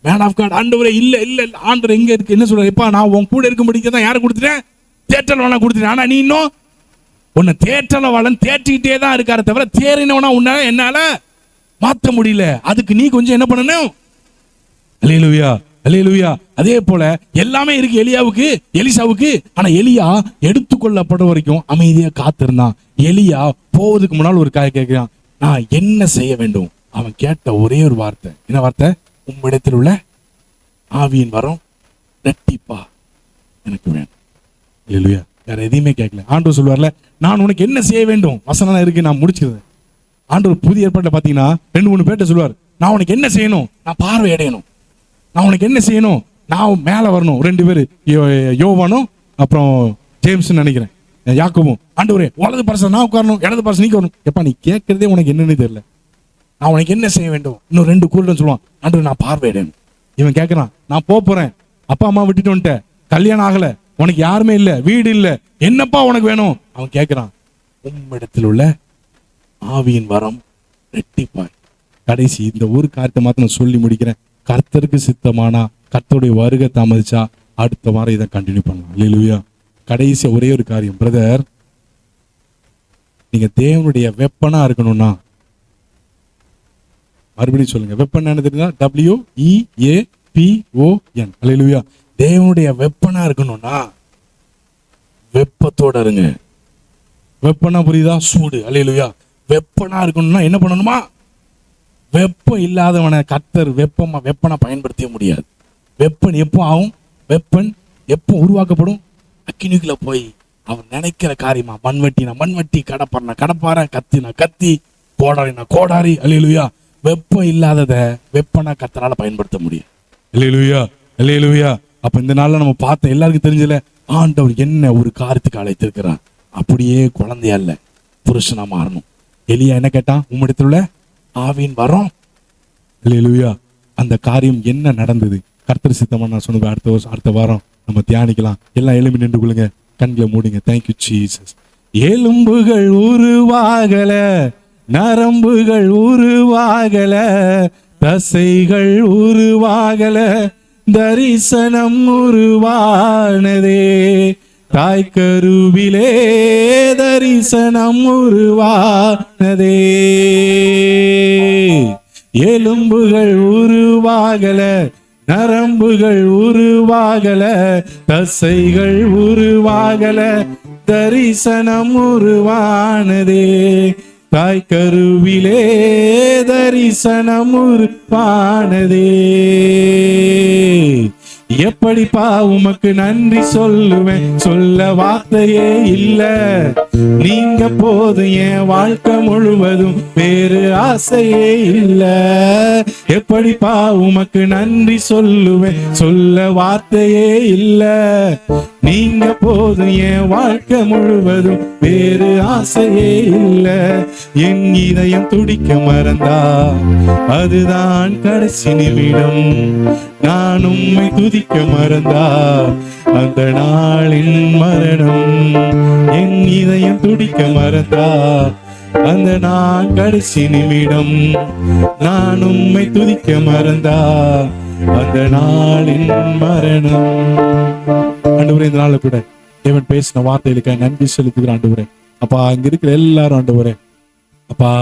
Man of God. ஆண்டவரே இல்ல இல்ல ஆண்டவர் எங்க இருக்கு? என்ன சொல்ற? எப்பா நான் உன் கூட இருக்க முடிக்க தான் யாரை கொடுத்துட்டேன்? தேற்றலவனா கொடுத்துட்டேன். ஆனா நீ இன்னும் உன்னை தேற்றலவாளன் தேற்றிக்கிட்டே தான் இருக்காரு தவிர தேறினவனா உன்ன என்னால மாத்த முடியல. அதுக்கு நீ கொஞ்சம் என்ன பண்ணணும்? அல்லேலூயா. அல்லேலூயா. அதே போல எல்லாமே இருக்கு எலியாவுக்கு, எலிசாவுக்கு. ஆனா எலியா எடுத்துக்கொள்ளப்பட வரைக்கும் அமைதியா காத்திருந்தான். எலியா போவதுக்கு முன்னால் ஒரு காய் கேட்கிறான், நான் என்ன செய்ய வேண்டும்? அவன் கேட்ட ஒரே ஒரு வார்த்தை, என்ன வார்த்தை? உம்மிடத்தில் உள்ள ஆவியின் வரம் ரெட்டிப்பா எனக்கு வேணும். இல்லையா? வேற எதையுமே கேட்கல. ஆண்டவர் சொல்லுவார்ல, நான் உனக்கு என்ன செய்ய வேண்டும், வசனம் இருக்கு, நான் முடிச்சுக்கிறேன். ஆண்டவர் புதிய ஏற்பாட்டில் பார்த்தீங்கன்னா 2-3 பேர்ட்ட சொல்லுவார், நான் உனக்கு என்ன செய்யணும், நான் பார்வை அடையணும், நான் உனக்கு என்ன செய்யணும், நான் மேலே வரணும். 2 பேர், யோவானும் அப்புறம் ஜேம்ஸ் நினைக்கிறேன், யாக்கோபும். ஆண்டவரே வலது பரிசு நான் உட்காரணும், இடது பரிசு நீ வரணும். எப்பா நீ கேட்கறதே உனக்கு என்னன்னு தெரியல, நான் உனக்கு என்ன செய்ய வேண்டும். இன்னும் 2 கூட்டம் சொல்லுவான், ஆண்டவர் நான் பார்வை அடையணும். இவன் கேட்கறான், நான் போறேன், அப்பா அம்மா விட்டுட்டு வந்துட்டேன், கல்யாணம் ஆகல, உனக்கு யாருமே இல்ல, வீடு இல்ல, என்னப்பா உனக்கு வேணும். அவன் கேட்கிறான், உம்மிடத்தில் உள்ள ஆவியின் வரம் ரெட்டிப்பாய். கடைசி இந்த ஒரு காரியத்தை மாத்திரம் நான் சொல்லி முடிக்கிறேன். கர்த்தருக்கு சித்தமானா, கர்த்தருடைய வருகை தாமதிச்சா அடுத்த வாரம் இதை கண்டினியூ பண்ணலாம். இல்லையா? கடைசி ஒரே ஒரு காரியம் பிரதர், நீங்க தேவனுடைய வெப்பனா இருக்கணும்னா, மறுபடியும் சொல்லுங்க, வெப்பன் என்ன தெரியுதா? WEAPON. அல்லேலூயா. தேவனுடைய வெப்பனா இருக்கணும்னா வெப்பத்தோட இருங்க. வெப்பனா புரியுதா? சூடு. அல்லேலூயா. வெப்பனா இருக்கணும்னா என்ன பண்ணணுமா? வெப்பம் இல்லாதவனை கர்த்தர் வெப்பனை பயன்படுத்த முடியாது. வெப்பன் எப்போ ஆகும்? வெப்பன் எப்போ உருவாக்கப்படும்? அக்கினிக்குள்ள போய் அவன் நினைக்கிற காரியமா, மண்வெட்டினா மண்வெட்டி, கடப்பாரனா கடப்பார, கத்தினா கத்தி, கோடாரினா கோடாரி. அல்லேலூயா. வெப்பம் இல்லாதத வெப்பனா கர்த்தரால பயன்படுத்த முடியும். அல்லேலூயா, அல்லேலூயா. அப்ப இந்த நாள்ல நம்ம பார்த்த எல்லாருக்கும் தெரிஞ்சல, ஆண்டவர் என்ன ஒரு காரியத்துக்கு அழைத்திருக்கிறார். அப்படியே குழந்தையா இல்ல, புருஷனா மாறணும். எலியா என்ன கேட்டான்? உம்மிடத்தில் உள்ள ஆவியின் வரம். அல்லேலூயா. அந்த காரியம் என்ன நடந்தது? கர்த்தர் சித்தமா நான் சொன்னது அடுத்த வாரம் நம்ம தியானிக்கலாம். எல்லாம் எழும்பி நின்று கொள்ளுங்க, கண்களை மூடுங்க. Thank you Jesus. எலும்புகள் உருவாகல, நரம்புகள் உருவாகல, தசைகள் உருவாகல, தரிசனம் உருவானதே. தாய்க்கருவிலே தரிசனம் உருவானதே. எலும்புகள் உருவாகல, நரம்புகள் உருவாகல, தசைகள் உருவாகல, தரிசனம் உருவானதே. தாய்க்கருவிலே தரிசனம் உருவானதே. எப்படிப்பா உமக்கு நன்றி சொல்லுவேன், சொல்ல வார்த்தையே இல்ல. நீங்க போதும் என் வாழ்க்கை முழுவதும், வேறு ஆசையே இல்ல. எப்படிப்பா உமக்கு நன்றி சொல்லுவேன், சொல்ல வார்த்தையே இல்ல. நீங்க போதும் என் வாழ்க்கை முழுவதும், வேறு ஆசையே இல்ல. என் இதயம் துடிக்க மறந்தா அதுதான் கடைசி நிமிடம். நான் உம்மை துதிக்க மறந்தா அந்த நாளின் மரணம். என் இதயம் துடிக்க மறந்தா அந்த நான் கடைசி நிமிடம். நான் உம்மை துதிக்க மறந்தா அந்த நாளின் மரணம். ஆண்டவரே, இந்த நாள்ல கூட தேவன் பேசின வார்த்தைகளுக்கு நன்றி செலுத்துகிறேன் ஆண்டவரே. அப்பா, இங்க இருக்கிற எல்லாரும் ஆண்டவரே, அப்பா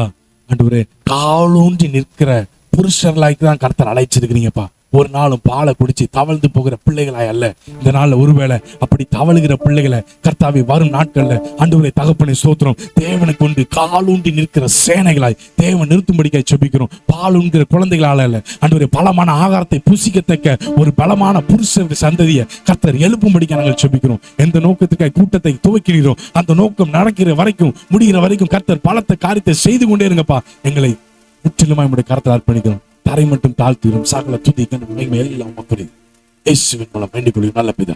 ஆண்டவரே, காலூன்றி நிற்கிற புருஷர்களாய்க்கு தான் கர்த்தர் அழைச்சிருக்கிறீங்கப்பா. ஒரு நாளும் பாலை குடிச்சு தவழ்ந்து போகிற பிள்ளைகளாய் அல்ல. இந்த நாள்ல ஒருவேளை அப்படி தவழுகிற பிள்ளைகளை கர்த்தாவே வரும் நாட்கள்ல ஆண்டவரே தகப்பனை ஸ்தோத்திரம், தேவனை கொண்டு காலூன்றி நிற்கிற சேனைகளாய் தேவன் நிறுத்தும்படிக்காய் செபிக்கிறோம். பாலுங்கிற குழந்தைகளால அல்ல ஆண்டவரே, பலமான ஆகாரத்தை புசிக்கத்தக்க ஒரு பலமான புருஷ சந்ததியை கர்த்தர் எழுப்பும்படிக்காக நாங்கள் செபிக்கிறோம். எந்த நோக்கத்துக்காய் கூட்டத்தை துவக்கிறோம், அந்த நோக்கம் நடக்கிற வரைக்கும், முடிகிற வரைக்கும் கர்த்தர் பலத்த காரியத்தை செய்து கொண்டே இருங்கப்பா. எங்களை முற்றிலுமா நம்முடைய கருத்தை அர்ப்பணிக்கிறோம். தரை மட்டும் தாழ்த்திடும் சகல துதி எல்லாம் மக்கள் இயேசுவின் மூலம் வேண்டிக் கொள்ளும் நல்ல பிதா.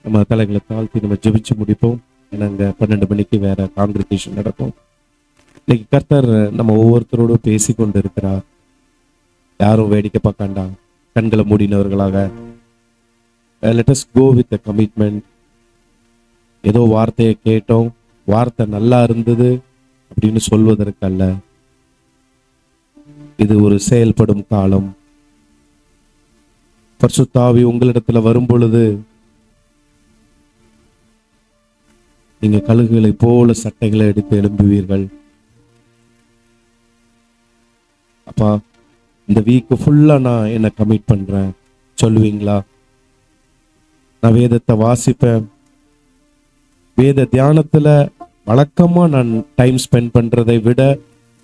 நம்ம தலைகளை தாழ்த்தி நம்ம ஜெபிச்சு முடிப்போம். ஏன்னா அங்க 12 மணிக்கு வேற காங்கிரிகேஷன் நடக்கும். இன்னைக்கு கர்த்தர் நம்ம ஒவ்வொருத்தரோடும் பேசி கொண்டு இருக்கிறார். யாரும் வேடிக்கை பார்க்காண்டா, கண்களை மூடினவர்களாக let us go with a commitment. ஏதோ வார்த்தையை கேட்டோம், வார்த்தை நல்லா இருந்தது அப்படின்னு சொல்வதற்கு அல்ல. இது ஒரு செயல்படும் காலம். பரிசுத்த ஆவி உங்களிடத்துல வரும் பொழுது நீங்க கழுகுகளை போல சட்டைகளை எடுத்து எழும்புவீர்கள். அப்பா, இந்த வீக் ஃபுல்லா நான் என்ன கமிட் பண்றேன் சொல்லுவீங்களா? நான் வேதத்தை வாசிப்பேன். வேத தியானத்துல வழக்கமா நான் டைம் ஸ்பெண்ட் பண்றதை விட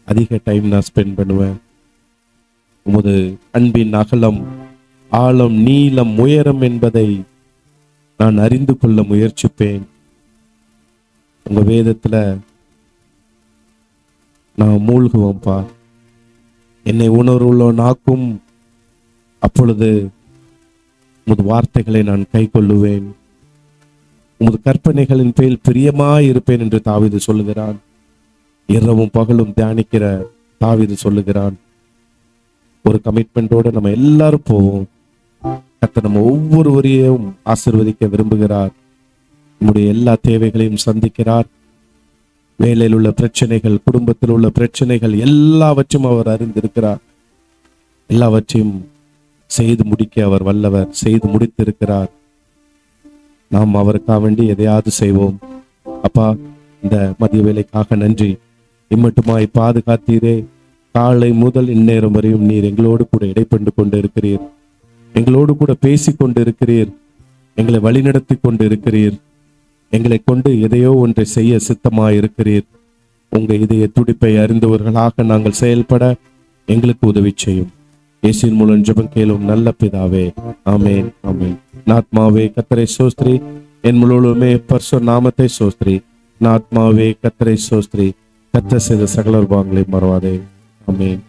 அதிக டைம் நான் ஸ்பெண்ட் பண்ணுவேன். உமது அன்பின் அகலம், ஆழம், நீளம், உயரம் என்பதை நான் அறிந்து கொள்ள முயற்சிப்பேன். உங்க வேதத்துல நான் மூழ்குவோம்ப்பா. என்னை உணர்வுள்ள நாக்கும் அப்பொழுது உமது வார்த்தைகளை நான் கை கொள்ளுவேன். உமது கற்பனைகளின் பேர் பிரியமாய் இருப்பேன் என்று தாவீது சொல்லுகிறான். இரவும் பகலும் தியானிக்கிற தாவீது சொல்லுகிறான். ஒரு கமிட்மெண்டோட நம்ம எல்லாரும் போவோம். கர்த்தர் நம்ம ஒவ்வொருவரையும் ஆசீர்வதிக்க விரும்புகிறார். நம்முடைய எல்லா தேவைகளையும் சந்திக்கிறார். வேலையில் உள்ள பிரச்சனைகள், குடும்பத்தில் உள்ள பிரச்சனைகள் எல்லாவற்றையும் அவர் அறிந்திருக்கிறார். எல்லாவற்றையும் செய்து முடிக்க அவர் வல்லவர், செய்து முடித்திருக்கிறார். நாம் அவருக்காக வேண்டி எதையாவது செய்வோம். அப்பா, இந்த மதிய வேலைக்காக நன்றி. இம்மட்டுமாய் பாதுகாத்தீரே. காலை முதல் இந்நேரம் வரையும் நீர் எங்களோடு கூட இடைப்பட்டு கொண்டு இருக்கிறீர். எங்களோடு கூட பேசி கொண்டு இருக்கிறீர். எங்களை வழிநடத்தி கொண்டு இருக்கிறீர். எங்களை கொண்டு எதையோ ஒன்றை செய்ய சித்தமாய் இருக்கிறீர். உங்க இதய துடிப்பை அறிந்தவர்களாக நாங்கள் செயல்பட எங்களுக்கு உதவி செய்யும். இயேசுவின் மூலம் ஜெபம் கேளும் நல்ல பிதாவே, ஆமென், ஆமென். ஆத்மாவே கர்த்தரை சோஸ்திரி, என் முழுவதுமே பரிசுத்த நாமத்தை சோஸ்திரி. ஆத்மாவே கர்த்தரை சோஸ்திரி, கர்த்தர் செய்த சகல உபகாரங்களை மறவாதே. ஆமென்.